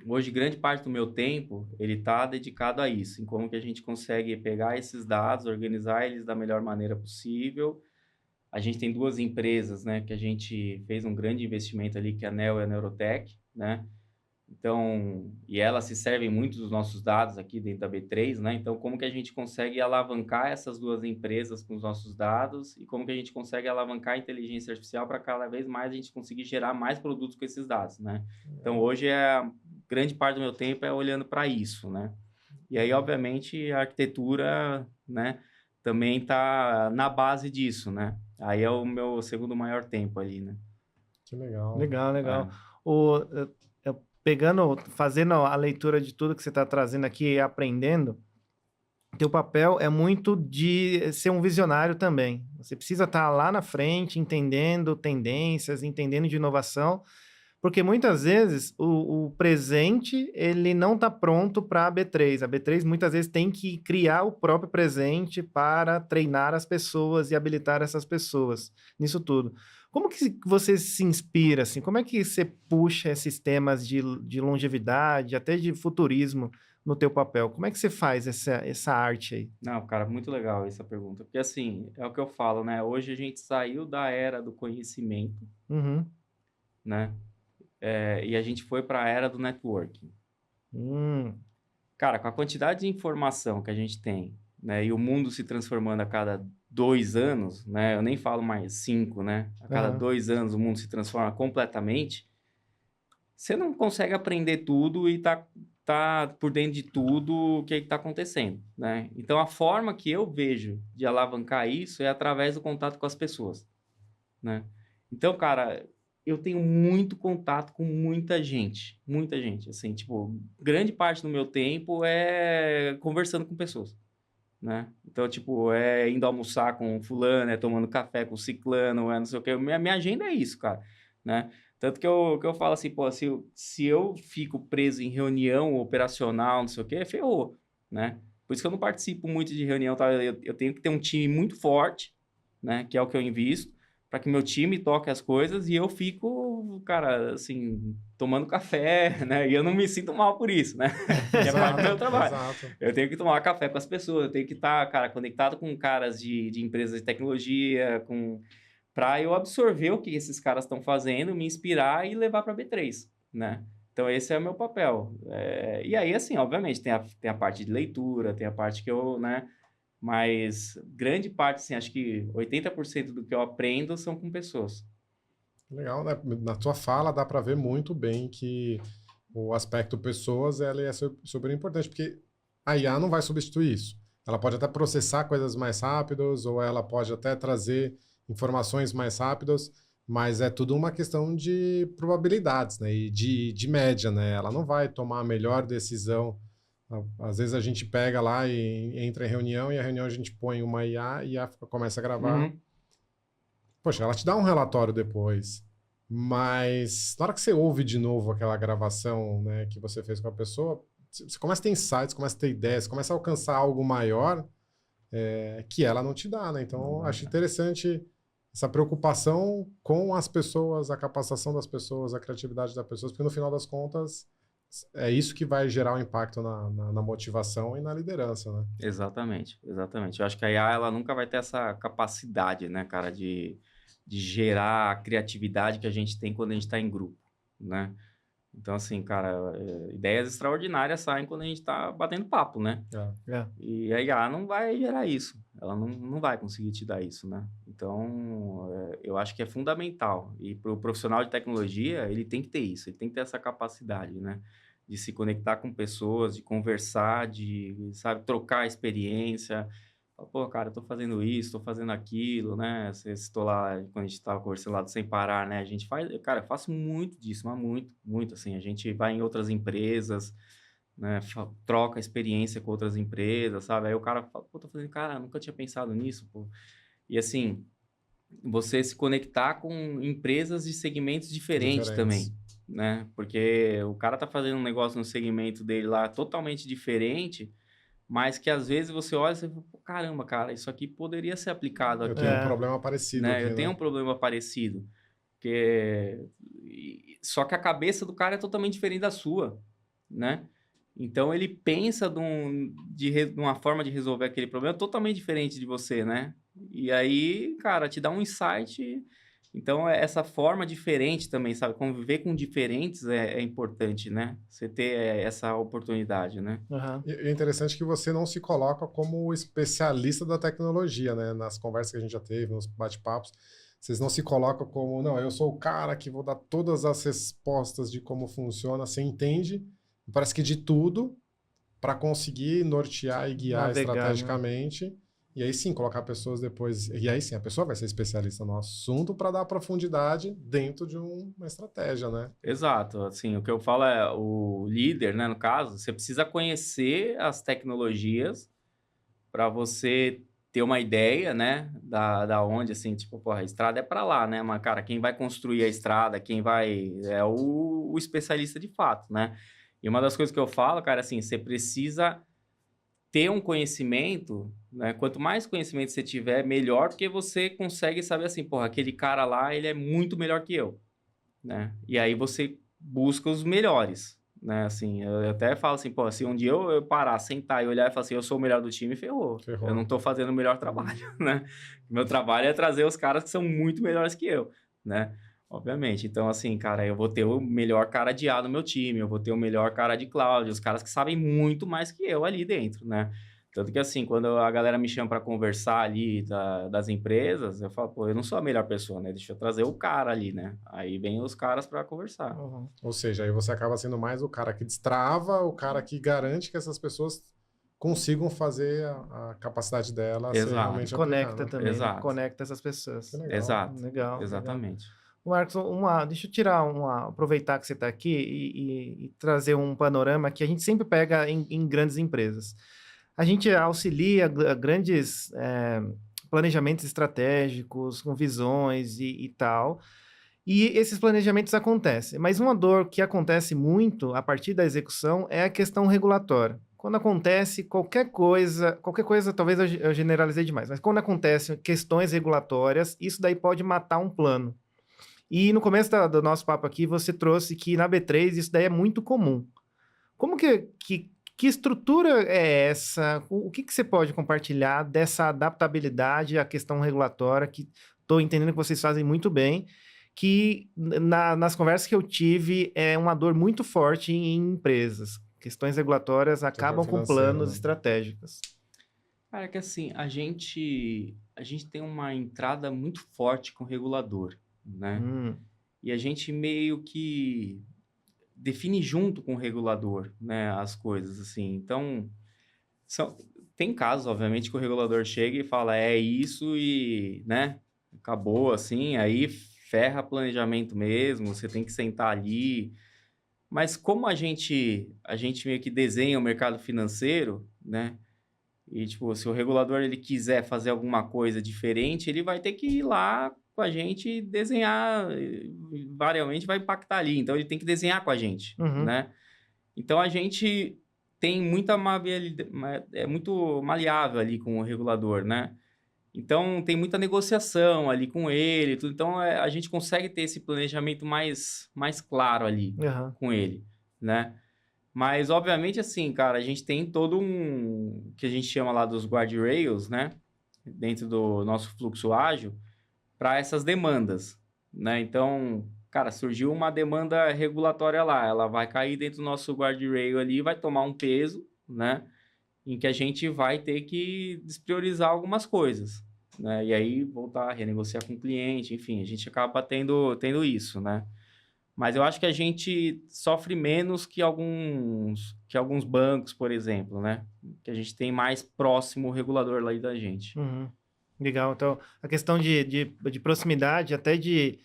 hoje, grande parte do meu tempo, ele está dedicado a isso, em como que a gente consegue pegar esses dados, organizar eles da melhor maneira possível. A gente tem 2 empresas, né, que a gente fez um grande investimento ali, que é a Neo e a Neurotech, né? Então, e elas se servem muito dos nossos dados aqui dentro da B3, né? Então, como que a gente consegue alavancar essas 2 empresas com os nossos dados e como que a gente consegue alavancar a inteligência artificial para cada vez mais a gente conseguir gerar mais produtos com esses dados, né? Então, hoje, grande parte do meu tempo é olhando para isso, né? E aí, obviamente, a arquitetura, né, também está na base disso, né? Aí é o meu segundo maior tempo ali, né? Que legal. Legal. Fazendo a leitura de tudo que você está trazendo aqui e aprendendo, teu papel é muito de ser um visionário também. Você precisa estar lá na frente, entendendo tendências, entendendo de inovação, porque muitas vezes o presente ele não está pronto para a B3. A B3 muitas vezes tem que criar o próprio presente para treinar as pessoas e habilitar essas pessoas nisso tudo. Como que você se inspira, assim? Como é que você puxa esses temas de longevidade, até de futurismo no teu papel? Como é que você faz essa arte aí? Não, cara, muito legal essa pergunta. Porque, assim, é o que eu falo, né? Hoje a gente saiu da era do conhecimento, né? E a gente foi para a era do networking. Cara, com a quantidade de informação que a gente tem, né? E o mundo se transformando a cada 2 anos, né? Eu nem falo mais 5, né? A cada 2 anos o mundo se transforma completamente. Você não consegue aprender tudo e tá por dentro de tudo o que está acontecendo, né? Então, a forma que eu vejo de alavancar isso é através do contato com as pessoas, né? Então, cara, eu tenho muito contato com muita gente, assim, tipo, grande parte do meu tempo é conversando com pessoas, né? Então, tipo, é indo almoçar com fulano, é tomando café com ciclano, é não sei o quê. Minha agenda é isso, cara, né? Tanto que eu falo assim, pô, se eu fico preso em reunião operacional, não sei o quê, ferrou, né? Por isso que eu não participo muito de reunião, tá? Eu tenho que ter um time muito forte, né? Que é o que eu invisto, para que meu time toque as coisas e eu fico, cara, assim, tomando café, né? E eu não me sinto mal por isso, né? Que é parte do meu trabalho. Exato. Eu tenho que tomar café com as pessoas, eu tenho que estar, cara, conectado com caras de empresas de tecnologia, para eu absorver o que esses caras estão fazendo, me inspirar e levar para a B3, né? Então, esse é o meu papel. E aí, assim, obviamente, tem a parte de leitura, tem a parte que eu, né? Mas grande parte, assim, acho que 80% do que eu aprendo são com pessoas. Legal, né? Na tua fala dá para ver muito bem que o aspecto pessoas ela é super importante, porque a IA não vai substituir isso. Ela pode até processar coisas mais rápidas, ou ela pode até trazer informações mais rápidas, mas é tudo uma questão de probabilidades, né? E de média, né? Ela não vai tomar a melhor decisão. Às vezes a gente pega lá e entra em reunião, e a reunião a gente põe uma IA e a IA começa a gravar. Uhum. Poxa, ela te dá um relatório depois, mas na hora que você ouve de novo aquela gravação, né, que você fez com a pessoa, você começa a ter insights, começa a ter ideias, começa a alcançar algo maior que ela não te dá, né? Então, acho interessante essa preocupação com as pessoas, a capacitação das pessoas, a criatividade das pessoas, porque no final das contas é isso que vai gerar um impacto na motivação e na liderança, né? Exatamente, exatamente. Eu acho que a IA, ela nunca vai ter essa capacidade, né, cara, de gerar a criatividade que a gente tem quando a gente está em grupo, né? Então, assim, cara, ideias extraordinárias saem quando a gente está batendo papo, né? E a IA não vai gerar isso. Ela não vai conseguir te dar isso, né? Então, eu acho que é fundamental. E para o profissional de tecnologia, ele tem que ter isso. Ele tem que ter essa capacidade, né? De se conectar com pessoas, de conversar, de, sabe, trocar experiência. Pô, cara, eu tô fazendo isso, tô fazendo aquilo, né? Você citou lá, quando a gente tava conversando lá do Sem Parar, né? A gente faz, cara, eu faço muito disso, mas muito, muito, assim. A gente vai em outras empresas, né? Troca experiência com outras empresas, sabe? Aí o cara fala, pô, tô fazendo, cara, nunca tinha pensado nisso, pô. E assim, você se conectar com empresas de segmentos diferentes também, né? Porque o cara tá fazendo um negócio no segmento dele lá totalmente diferente, mas que às vezes você olha e você fala, caramba, cara, isso aqui poderia ser aplicado aqui. Eu tenho um problema parecido né? aqui, Eu tenho né? um problema parecido. Só que a cabeça do cara é totalmente diferente da sua, né? Então ele pensa de uma forma de resolver aquele problema totalmente diferente de você, né? E aí, cara, te dá um insight. Então, essa forma diferente também, sabe? Conviver com diferentes é importante, né? Você ter essa oportunidade, né? E é interessante que você não se coloca como especialista da tecnologia, né? Nas conversas que a gente já teve, nos bate-papos, vocês não se colocam como, não, eu sou o cara que vou dar todas as respostas de como funciona. Você entende, parece que de tudo, para conseguir nortear e guiar estrategicamente. Né? E aí sim, colocar pessoas depois. E aí sim, a pessoa vai ser especialista no assunto para dar profundidade dentro de uma estratégia, né? Exato. Assim, o que eu falo é o líder, né? No caso, você precisa conhecer as tecnologias para você ter uma ideia, né? Da onde, assim, tipo, porra, a estrada é para lá, né? Mas, cara, quem vai construir a estrada, quem vai. É o especialista de fato, né? E uma das coisas que eu falo, cara, assim, você precisa ter um conhecimento, né? Quanto mais conhecimento você tiver, melhor, porque você consegue saber assim, porra, aquele cara lá, ele é muito melhor que eu, né? E aí você busca os melhores, né? Assim, eu até falo assim, pô, se um dia eu parar, sentar e olhar e falar assim, eu sou o melhor do time, ferrou. Eu não tô fazendo o melhor trabalho, né? Meu trabalho é trazer os caras que são muito melhores que eu, né? Obviamente. Então, assim, cara, eu vou ter o melhor cara de A no meu time, eu vou ter o melhor cara de cloud, os caras que sabem muito mais que eu ali dentro, né? Tanto que, assim, quando a galera me chama para conversar ali das empresas, eu falo, pô, eu não sou a melhor pessoa, né? Deixa eu trazer o cara ali, né? Aí vem os caras para conversar. Uhum. Ou seja, aí você acaba sendo mais o cara que destrava, o cara que garante que essas pessoas consigam fazer a capacidade dela ser Exato. realmente Conecta aplicada. também, né? Exato. Conecta essas pessoas. Que legal. Exato. Legal. Exatamente. Marcos, deixa eu tirar aproveitar que você está aqui e trazer um panorama que a gente sempre pega em grandes empresas. A gente auxilia grandes planejamentos estratégicos, com visões e tal, e esses planejamentos acontecem. Mas uma dor que acontece muito a partir da execução é a questão regulatória. Quando acontece qualquer coisa, talvez eu generalizei demais, mas quando acontecem questões regulatórias, isso daí pode matar um plano. E no começo do nosso papo aqui, você trouxe que na B3 isso daí é muito comum. Como que estrutura é essa? O que você pode compartilhar dessa adaptabilidade à questão regulatória, que estou entendendo que vocês fazem muito bem, que nas conversas que eu tive é uma dor muito forte em empresas. Questões regulatórias acabam com planos estratégicos. Cara, que assim, a gente tem uma entrada muito forte com o regulador, né? E a gente meio que define junto com o regulador, né, as coisas, assim. Então, tem casos, obviamente, que o regulador chega e fala, é isso e, né, acabou, assim, aí ferra planejamento mesmo, você tem que sentar ali. Mas como a gente meio que desenha o mercado financeiro, né, e, tipo, se o regulador ele quiser fazer alguma coisa diferente, ele vai ter que ir lá com a gente e desenhar, variavelmente vai impactar ali. Então, ele tem que desenhar com a gente, né? Então, a gente tem muita é muito maleável ali com o regulador, né? Então, tem muita negociação ali com ele, tudo. Então, a gente consegue ter esse planejamento mais claro ali com ele, né? Mas, obviamente, assim, cara, a gente tem todo que a gente chama lá dos guardrails, né? Dentro do nosso fluxo ágil, para essas demandas, né? Então, cara, surgiu uma demanda regulatória lá, ela vai cair dentro do nosso guardrail ali, vai tomar um peso, né? Em que a gente vai ter que despriorizar algumas coisas, né? E aí voltar a renegociar com o cliente, enfim, a gente acaba tendo isso, né? Mas eu acho que a gente sofre menos que alguns bancos, por exemplo, né? Que a gente tem mais próximo o regulador lá da gente. Legal. Então, a questão de proximidade, até de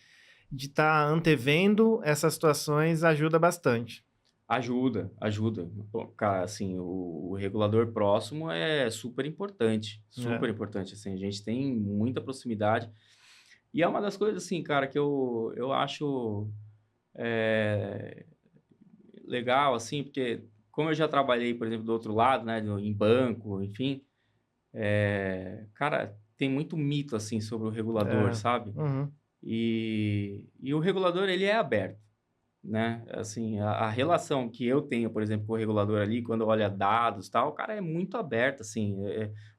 estar antevendo essas situações, ajuda bastante. Ajuda. Pô, cara, assim, o regulador próximo é super importante. Super importante, assim. A gente tem muita proximidade. E é uma das coisas, assim, cara, que eu acho... legal, assim, porque como eu já trabalhei, por exemplo, do outro lado, né, em banco, enfim, cara, tem muito mito, assim, sobre o regulador, sabe? E o regulador, ele é aberto, né? Assim, a relação que eu tenho, por exemplo, com o regulador ali, quando olha dados e tal, o cara é muito aberto, assim,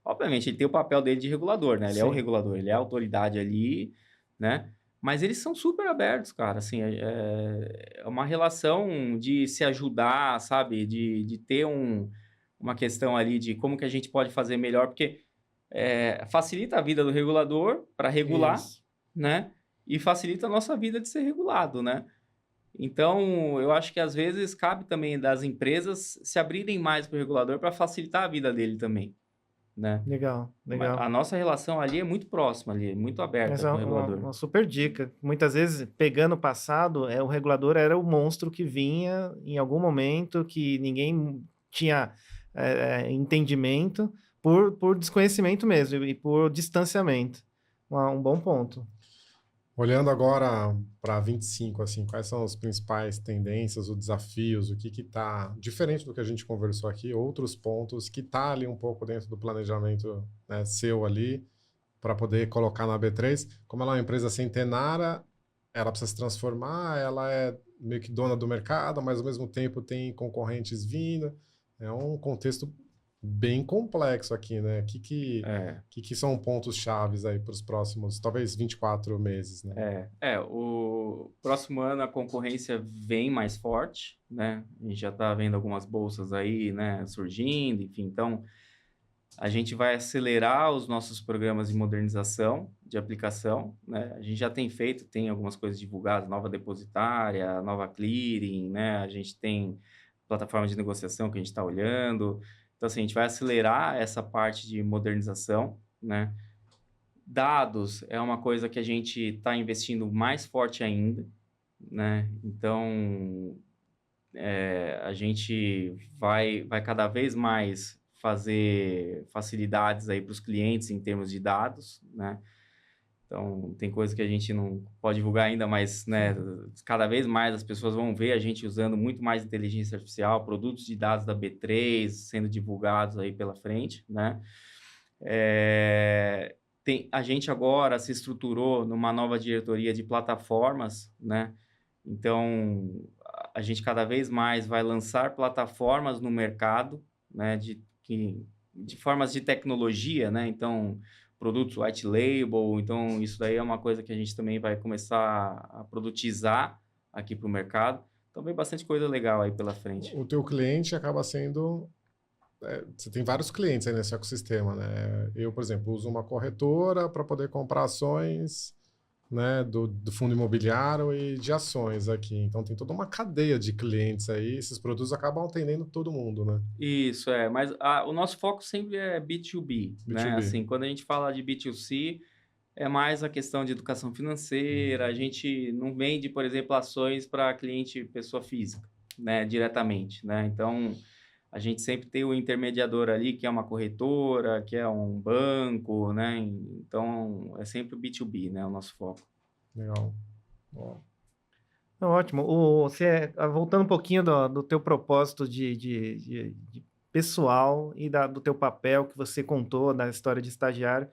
obviamente, ele tem o papel dele de regulador, né? Ele é o regulador, ele é a autoridade ali, né? Mas eles são super abertos, cara, assim, é uma relação de se ajudar, sabe? De ter uma questão ali de como que a gente pode fazer melhor, porque facilita a vida do regulador para regular, né? E facilita a nossa vida de ser regulado, né? Então, eu acho que às vezes cabe também das empresas se abrirem mais para o regulador para facilitar a vida dele também, né? Legal. A nossa relação ali é muito próxima, ali, muito aberta Essa com o é regulador. uma super dica. Muitas vezes, pegando o passado, o regulador era o monstro que vinha em algum momento que ninguém tinha entendimento por desconhecimento mesmo e por distanciamento. Um bom ponto. Olhando agora para 25, assim, quais são as principais tendências, os desafios, o que está diferente do que a gente conversou aqui, outros pontos que está ali um pouco dentro do planejamento, né, seu ali, para poder colocar na B3. Como ela é uma empresa centenária, ela precisa se transformar, ela é meio que dona do mercado, mas ao mesmo tempo tem concorrentes vindo. É um contexto bem complexo aqui, né? O que são pontos chaves aí para os próximos, talvez 24 meses, né? O próximo ano a concorrência vem mais forte, né? A gente já está vendo algumas bolsas aí, né, surgindo, enfim, então A gente vai acelerar os nossos programas de modernização de aplicação, né? A gente já tem feito, tem algumas coisas divulgadas, nova depositária, nova clearing, né? A gente tem plataforma de negociação que a gente está olhando. Então, assim, a gente vai acelerar essa parte de modernização, né? Dados é uma coisa que a gente está investindo mais forte ainda, né? Então, a gente vai cada vez mais fazer facilidades aí para os clientes em termos de dados, né? Então, tem coisa que a gente não pode divulgar ainda, mas, né, cada vez mais as pessoas vão ver a gente usando muito mais inteligência artificial, produtos de dados da B3 sendo divulgados aí pela frente, né? A gente agora se estruturou numa nova diretoria de plataformas, né? Então, a gente cada vez mais vai lançar plataformas no mercado, né? De formas de tecnologia, né? Então, produtos white label. Então, isso daí é uma coisa que a gente também vai começar a produtizar aqui para o mercado. Então, vem bastante coisa legal aí pela frente. O teu cliente acaba sendo... você tem vários clientes aí nesse ecossistema, né? Eu, por exemplo, uso uma corretora para poder comprar ações, né, do fundo imobiliário e de ações aqui. Então, tem toda uma cadeia de clientes aí. Esses produtos acabam atendendo todo mundo, né? Isso, mas o nosso foco sempre é B2B, né? B2B. Assim, quando a gente fala de B2C, é mais a questão de educação financeira. A gente não vende, por exemplo, ações para cliente pessoa física, né, diretamente, né? Então, a gente sempre tem o intermediador ali, que é uma corretora, que é um banco, né? Então, é sempre o B2B, né, o nosso foco. Legal. Ó. Ótimo. Voltando um pouquinho do teu propósito de pessoal e do teu papel que você contou na história de estagiário,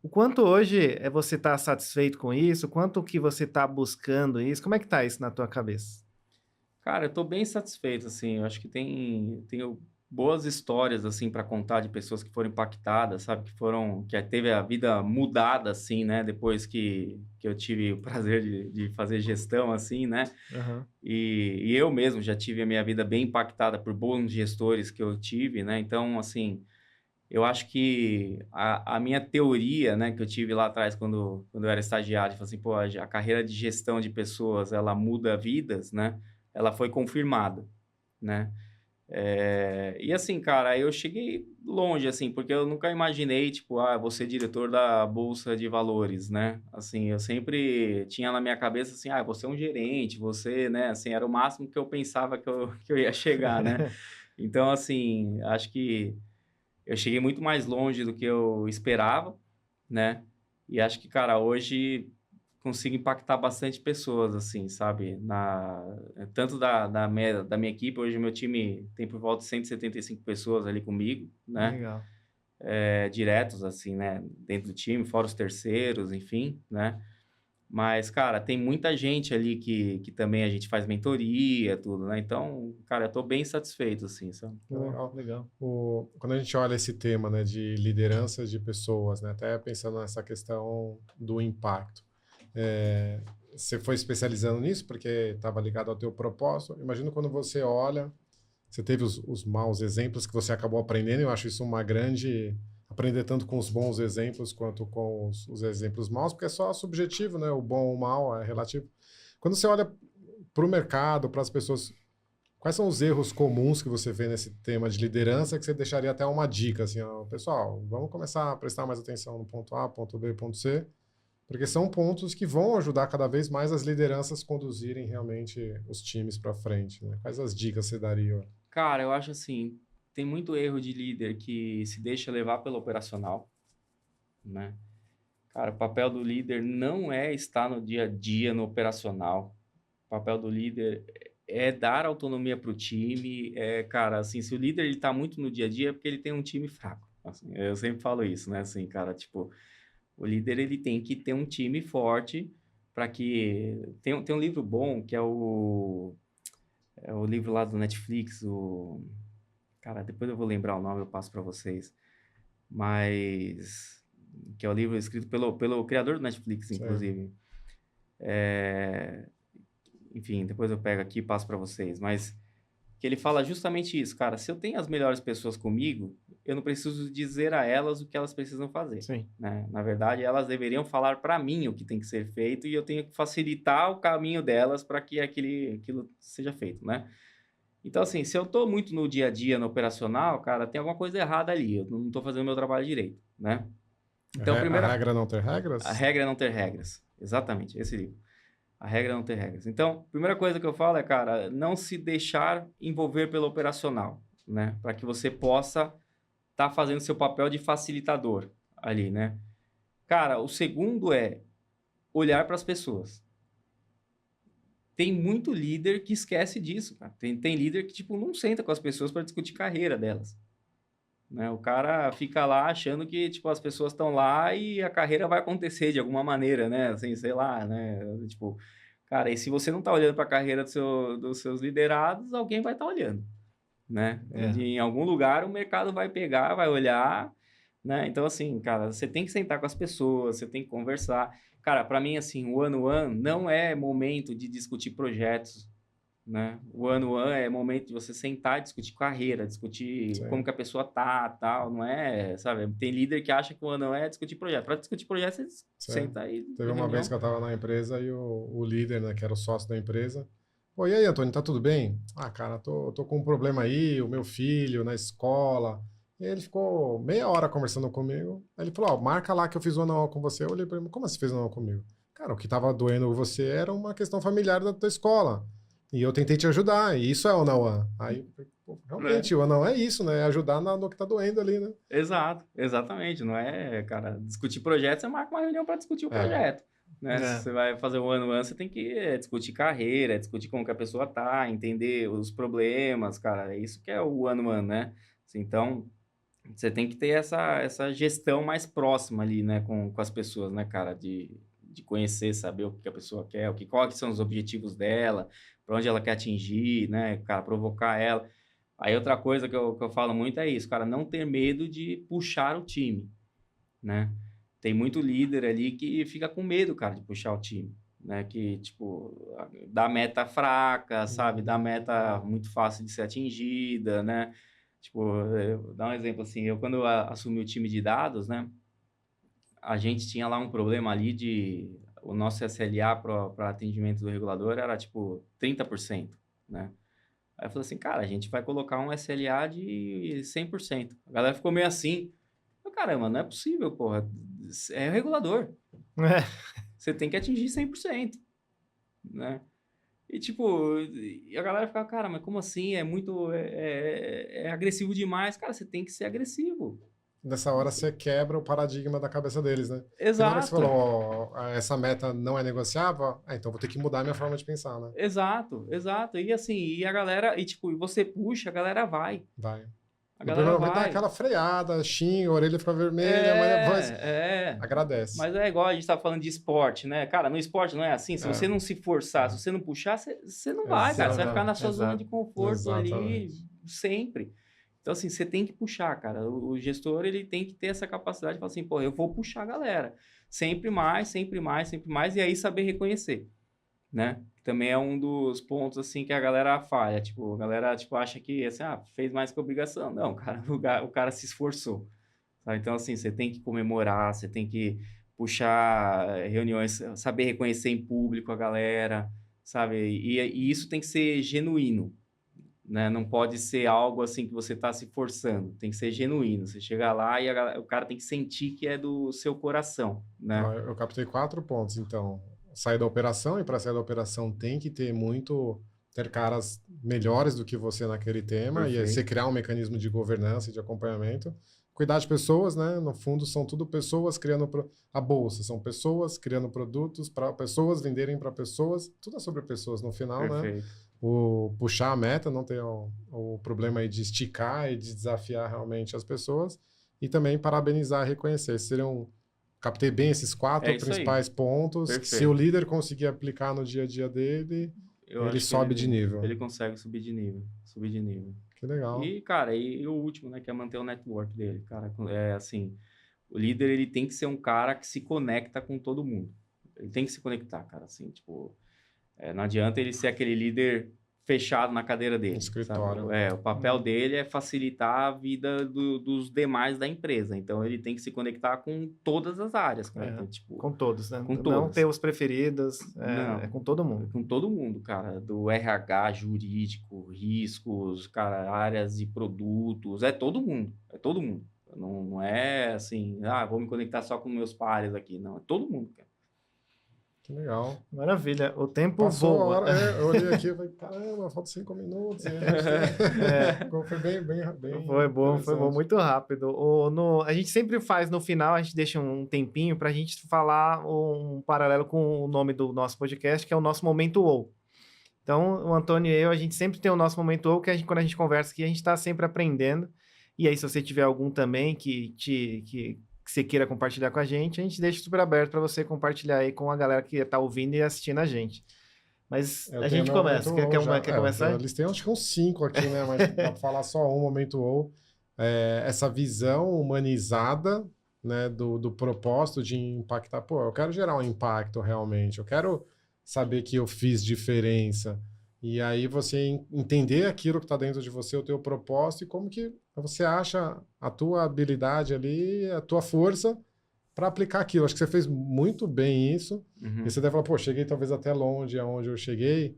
o quanto hoje você está satisfeito com isso? O quanto que você está buscando isso? Como é que tá isso na tua cabeça? Cara, eu tô bem satisfeito, assim. Eu acho que tenho boas histórias, assim, para contar de pessoas que foram impactadas, sabe? Que teve a vida mudada, assim, né? Depois que eu tive o prazer de fazer gestão, assim, né? Aham. E eu mesmo já tive a minha vida bem impactada por bons gestores que eu tive, né? Então, assim, eu acho que a minha teoria, né, que eu tive lá atrás quando eu era estagiário, de falar assim, pô, a carreira de gestão de pessoas, ela muda vidas, né? Ela foi confirmada, né? E assim, cara, eu cheguei longe, assim, porque eu nunca imaginei, tipo, vou ser diretor da Bolsa de Valores, né? Assim, eu sempre tinha na minha cabeça, assim, vou ser um gerente, você, né? Assim, era o máximo que eu pensava que eu ia chegar, né? Então, assim, acho que eu cheguei muito mais longe do que eu esperava, né? E acho que, cara, hoje consigo impactar bastante pessoas, assim, sabe? Tanto da minha equipe, hoje o meu time tem por volta de 175 pessoas ali comigo, né? Legal. Diretos, assim, né? Dentro do time, fora os terceiros, enfim, né? Mas, cara, tem muita gente ali que também a gente faz mentoria, tudo, né? Então, cara, eu tô bem satisfeito, assim, sabe? Legal. Legal. Quando a gente olha esse tema, né, de liderança de pessoas, né, até pensando nessa questão do impacto, você foi especializando nisso porque estava ligado ao teu propósito. Imagino quando você olha, você teve os maus exemplos que você acabou aprendendo. Eu acho isso uma grande... Aprender tanto com os bons exemplos quanto com os exemplos maus, porque é só subjetivo, né? O bom ou o mal é relativo. Quando você olha para o mercado, para as pessoas, quais são os erros comuns que você vê nesse tema de liderança que você deixaria até uma dica, assim, ó, pessoal, vamos começar a prestar mais atenção no ponto A, ponto B, ponto C, porque são pontos que vão ajudar cada vez mais as lideranças conduzirem realmente os times para frente, né? Quais as dicas você daria? Cara, eu acho assim, tem muito erro de líder que se deixa levar pelo operacional, né? Cara, o papel do líder não é estar no dia a dia, no operacional. O papel do líder é dar autonomia para o time. Cara, assim, se o líder ele tá muito no dia a dia, é porque ele tem um time fraco. Assim, eu sempre falo isso, né? Assim, cara, tipo, o líder ele tem que ter um time forte para que... Tem um livro bom que é o livro lá do Netflix, Cara, depois eu vou lembrar o nome, eu passo para vocês. Mas... Que é o livro escrito pelo criador do Netflix, Certo. inclusive. Enfim, depois eu pego aqui e passo para vocês. Mas que ele fala justamente isso, cara, se eu tenho as melhores pessoas comigo, eu não preciso dizer a elas o que elas precisam fazer, Sim. né? Na verdade, elas deveriam falar para mim o que tem que ser feito e eu tenho que facilitar o caminho delas para que aquilo seja feito, né? Então, assim, se eu tô muito no dia a dia, no operacional, cara, tem alguma coisa errada ali, eu não tô fazendo o meu trabalho direito, né? Então, A regra é não ter a regras? regra é não ter regras. Exatamente, esse livro. A regra é não ter regras. Então, a primeira coisa que eu falo é, cara, não se deixar envolver pelo operacional, né? Para que você possa estar fazendo seu papel de facilitador ali, né? Cara, o segundo é olhar para as pessoas. Tem muito líder que esquece disso, cara. Tem líder que, tipo, não senta com as pessoas para discutir carreira delas, né? O cara fica lá achando que, tipo, as pessoas estão lá e a carreira vai acontecer de alguma maneira, né? Assim, sei lá, né? Tipo, cara, e se você não tá olhando para a carreira dos seus liderados, alguém vai estar olhando, né? Em algum lugar o mercado vai pegar, vai olhar, né? Então, assim, cara, você tem que sentar com as pessoas, você tem que conversar. Cara, para mim, assim, o one-on-one não é momento de discutir projetos, né? O one-on-one é momento de você sentar e discutir carreira, discutir como Sim. que a pessoa tá, tal, não é, sabe? Tem líder que acha que o one-on-one é discutir projeto. Para discutir projeto, você Sim. senta aí Teve em uma vez reunião. que eu estava na empresa e o líder, né, que era o sócio da empresa, pô, e aí, Antônio, tá tudo bem? Ah, cara, tô com um problema aí, o meu filho na escola. E aí ele ficou meia hora conversando comigo. Aí ele falou, ó, marca lá que eu fiz o anual com você. Eu olhei pra ele, como você fez o anual comigo? Cara, o que tava doendo você era uma questão familiar da tua escola. E eu tentei te ajudar, e isso é o One. Aí, pô, Né? realmente, o One é isso, né? É ajudar no que tá doendo ali, né? Exato, exatamente. Não é, cara, discutir projeto, você marca uma reunião para discutir o É, projeto, né? Se É. você vai fazer o ano, você tem que discutir carreira, discutir como que a pessoa tá, entender os problemas, cara. É isso que é o ano, né? Assim, então, você tem que ter essa gestão mais próxima ali, né, com as pessoas, né, cara? De conhecer, saber o que a pessoa quer, quais que são os objetivos dela, para onde ela quer atingir, né, cara, provocar ela. Aí outra coisa que eu falo muito é isso, cara, não ter medo de puxar o time, né? Tem muito líder ali que fica com medo, cara, de puxar o time, né? Que, tipo, dá meta fraca, sabe? Dá meta muito fácil de ser atingida, né? Tipo, eu vou dar um exemplo assim, eu quando assumi o time de dados, né? A gente tinha lá um problema ali de... O nosso SLA para atendimento do regulador era, tipo, 30%, né? Aí eu falei assim, cara, a gente vai colocar um SLA de 100%. A galera ficou meio assim. Eu, caramba, não é possível, porra. É regulador. Você tem que atingir 100%, né? E tipo, e a galera ficava, cara, mas como assim? É muito... É agressivo demais. Cara, você tem que ser agressivo. nessa hora você quebra o paradigma da cabeça deles, né? Porque na hora que você Exato. falou, ó, essa meta não é negociável, então vou ter que mudar minha forma de pensar, né? Exato, exato. E assim, e a galera... E tipo, você puxa, a galera vai. Vai. A No galera primeiro momento dá vai. aquela freada, xinga, a orelha fica vermelha, mas depois É. agradece. Mas é igual a gente tá falando de esporte, né? Cara, no esporte não é assim. Se você É, não se forçar, se é. você não puxar, você não vai, cara. Você vai ficar na Exatamente. sua zona de conforto ali Exatamente. sempre. Então, assim, você tem que puxar, cara. O gestor, ele tem que ter essa capacidade de falar assim, pô, eu vou puxar a galera. Sempre mais, sempre mais, sempre mais. E aí saber reconhecer, né? Também é um dos pontos, assim, que a galera falha. Tipo, a galera, tipo, acha que, assim, fez mais que obrigação. Não, cara, o cara se esforçou. Sabe? Então, assim, você tem que comemorar, você tem que puxar reuniões, saber reconhecer em público a galera, sabe? E isso tem que ser genuíno, né? Não pode ser algo assim que você está se forçando, tem que ser genuíno. Você chegar lá e o cara tem que sentir que é do seu coração, Ó, né? eu captei 4 pontos, então. Sair da operação, e para sair da operação tem que ter caras melhores do que você naquele tema, e aí você Perfeito. criar um mecanismo de governança e de acompanhamento. Cuidar de pessoas, né? No fundo, são tudo pessoas criando a bolsa, são pessoas criando produtos para pessoas venderem para pessoas, tudo é sobre pessoas no final, né? Perfeito. O puxar a meta, não ter o problema aí de esticar e de desafiar realmente as pessoas, e também parabenizar e reconhecer. Esses seriam captei bem esses É 4 isso aí. principais pontos, que se o Perfeito. líder conseguir aplicar no dia a dia dele, Eu ele acho que sobe de nível. ele consegue subir de nível, subir de nível. Que legal. E, cara, e o último, né, que é manter o network dele, cara, é assim, o líder, ele tem que ser um cara que se conecta com todo mundo. Ele tem que se conectar, cara, assim, tipo, não adianta ele ser aquele líder fechado na cadeira dele. Escritório. Sabe? O papel dele é facilitar a vida dos demais da empresa. Então, ele tem que se conectar com todas as áreas, cara. Então, tipo, com todos, né? Com Não todos. ter os preferidos, Não. é com todo mundo. Com todo mundo, cara. Do RH, jurídico, riscos, cara, áreas de produtos. É todo mundo. É todo mundo. Não é assim, vou me conectar só com meus pares aqui. Não, é todo mundo, cara. Que legal. Maravilha. O tempo Passou voa. a hora, eu olhei aqui e falei, caramba, falta 5 minutos. Foi bem Foi bom, muito rápido. A gente sempre faz no final, a gente deixa um tempinho para a gente falar um paralelo com o nome do nosso podcast, que é o nosso Momento WOW. Então, o Antônio e eu, a gente sempre tem o nosso Momento WOW, que quando a gente conversa aqui, a gente está sempre aprendendo. E aí, se você tiver algum também que você queira compartilhar com a gente deixa super aberto para você compartilhar aí com a galera que está ouvindo e assistindo a gente. Mas a gente começa. Quer começar? Eu listei acho que uns 5 aqui, né? Mas para falar só um momento ou essa visão humanizada, né, do propósito de impactar. Pô, eu quero gerar um impacto realmente. Eu quero saber que eu fiz diferença. E aí você entender aquilo que está dentro de você, o teu propósito e como que você acha a tua habilidade ali, a tua força para aplicar aquilo. Acho que você fez muito bem isso. E você deve falar, pô, cheguei talvez até longe aonde eu cheguei.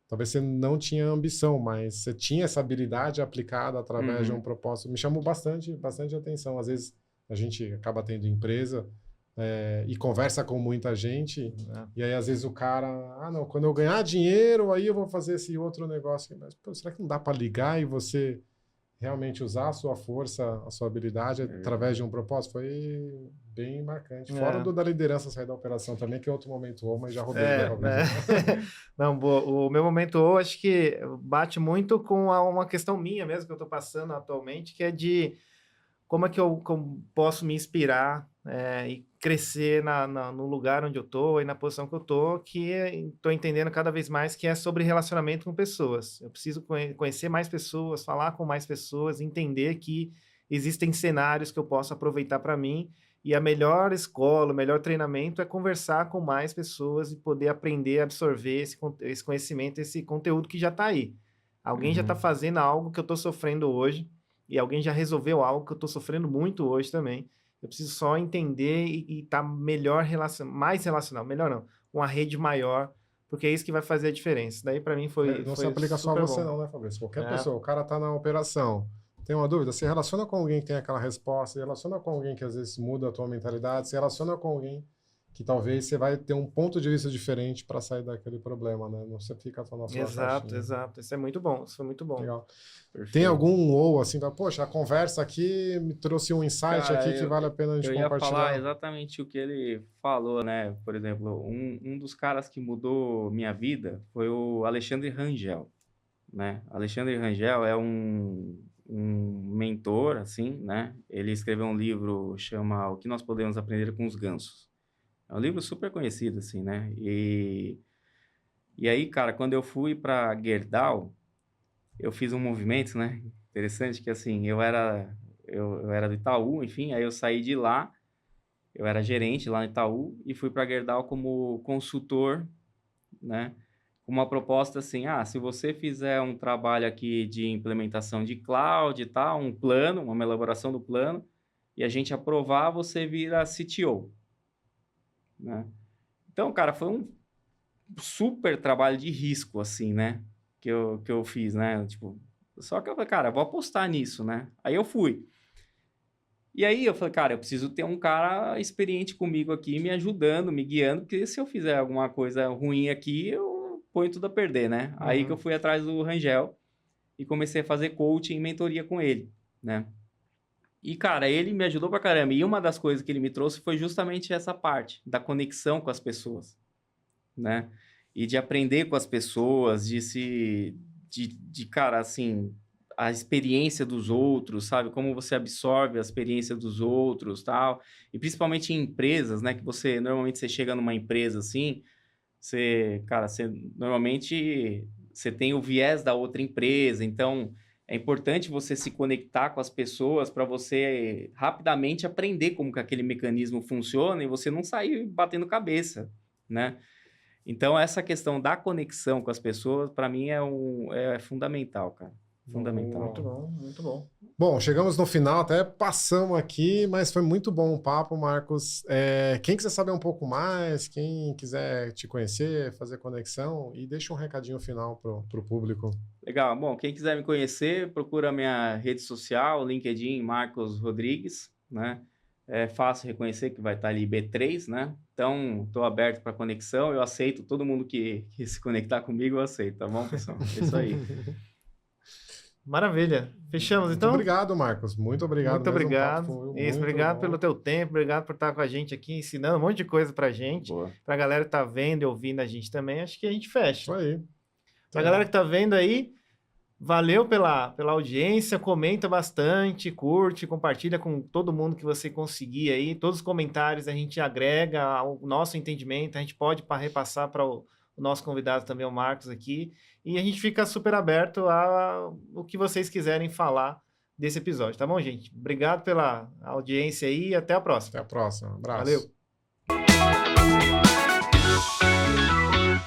Talvez você não tinha ambição, mas você tinha essa habilidade aplicada através de um propósito. Me chamou bastante atenção. Às vezes a gente acaba tendo empresa e conversa com muita gente, e aí às vezes o cara, não, quando eu ganhar dinheiro, aí eu vou fazer esse outro negócio. Mas, pô, será que não dá para ligar e você realmente usar a sua força, a sua habilidade através de um propósito? Foi bem marcante. Fora da liderança sair da operação também, que é outro momento, mas já roubei. Não, boa. O meu momento, acho que bate muito com uma questão minha mesmo, que eu estou passando atualmente, que é de como é que eu posso me inspirar e crescer no lugar onde eu estou e na posição que eu estou, que estou entendendo cada vez mais que é sobre relacionamento com pessoas. Eu preciso conhecer mais pessoas, falar com mais pessoas, entender que existem cenários que eu posso aproveitar para mim, e a melhor escola, o melhor treinamento é conversar com mais pessoas e poder aprender a absorver esse conhecimento, esse conteúdo que já está aí. Alguém já está fazendo algo que eu estou sofrendo hoje, e alguém já resolveu algo que eu estou sofrendo muito hoje também. Eu preciso só entender e estar mais relacionado, melhor não, uma rede maior, porque é isso que vai fazer a diferença. Daí para mim foi Não se aplica só a você não, né, Fabrício? Qualquer pessoa, o cara está na operação, tem uma dúvida, se relaciona com alguém que tem aquela resposta, se relaciona com alguém que às vezes muda a tua mentalidade, se relaciona com alguém que talvez você vai ter um ponto de vista diferente para sair daquele problema, né? Não você fica só na sua caixinha. Exato. Isso é muito bom, isso foi muito bom. Legal. Tem algum ou assim, poxa, a conversa aqui me trouxe um insight aqui que vale a pena a gente compartilhar. Eu ia falar exatamente o que ele falou, né? Por exemplo, um dos caras que mudou minha vida foi o Alexandre Rangel, né? Alexandre Rangel é um mentor, assim, né? Ele escreveu um livro, chama O que Nós Podemos Aprender com os Gansos. É um livro super conhecido, assim, né? E aí, cara, quando eu fui para Gerdau, eu fiz um movimento, né? Interessante que, assim, eu era do Itaú, enfim, aí eu saí de lá, eu era gerente lá no Itaú e fui para Gerdau como consultor, né? Com uma proposta assim, se você fizer um trabalho aqui de implementação de cloud e tal, um plano, uma elaboração do plano, e a gente aprovar, você vira CTO. Né? Então, cara, foi um super trabalho de risco, assim, né? Que eu fiz, né? Tipo, só que eu falei, cara, eu vou apostar nisso, né? Aí eu fui. E aí eu falei, cara, eu preciso ter um cara experiente comigo aqui, me ajudando, me guiando, porque se eu fizer alguma coisa ruim aqui, eu ponho tudo a perder, né? Aí que eu fui atrás do Rangel e comecei a fazer coaching e mentoria com ele, né? E, cara, ele me ajudou pra caramba. E uma das coisas que ele me trouxe foi justamente essa parte da conexão com as pessoas, né? E de aprender com as pessoas, cara, assim, a experiência dos outros, sabe? Como você absorve a experiência dos outros, tal. E principalmente em empresas, né? Que normalmente você chega numa empresa assim, normalmente você tem o viés da outra empresa, então é importante você se conectar com as pessoas para você rapidamente aprender como que aquele mecanismo funciona e você não sair batendo cabeça, né? Então, essa questão da conexão com as pessoas, para mim, é fundamental, cara. Fundamental. Muito bom, muito bom. Bom, chegamos no final, até passamos aqui, mas foi muito bom o papo, Marcos. Quem quiser saber um pouco mais, quem quiser te conhecer, fazer conexão, e deixa um recadinho final pro público. Legal. Bom, quem quiser me conhecer, procura a minha rede social, LinkedIn, Marcos Rodrigues, né? É fácil reconhecer que vai estar ali B3, né? Então, estou aberto para conexão, eu aceito todo mundo que se conectar comigo, eu aceito, tá bom, pessoal? É isso aí. Maravilha. Fechamos, então? Muito obrigado, Marcos. Muito obrigado. Muito mesmo. obrigado. Muito Obrigado bom. pelo teu tempo, obrigado por estar com a gente aqui, ensinando um monte de coisa pra gente. Boa. Pra galera que tá vendo e ouvindo a gente também, acho que a gente fecha. Isso aí. Pra galera que tá vendo aí, valeu pela audiência, comenta bastante, curte, compartilha com todo mundo que você conseguir aí. Todos os comentários a gente agrega ao nosso entendimento, a gente pode repassar para o nosso convidado também, o Marcos, aqui. E a gente fica super aberto a o que vocês quiserem falar desse episódio, tá bom, gente? Obrigado pela audiência aí e até a próxima. Até a próxima. Um abraço. Valeu!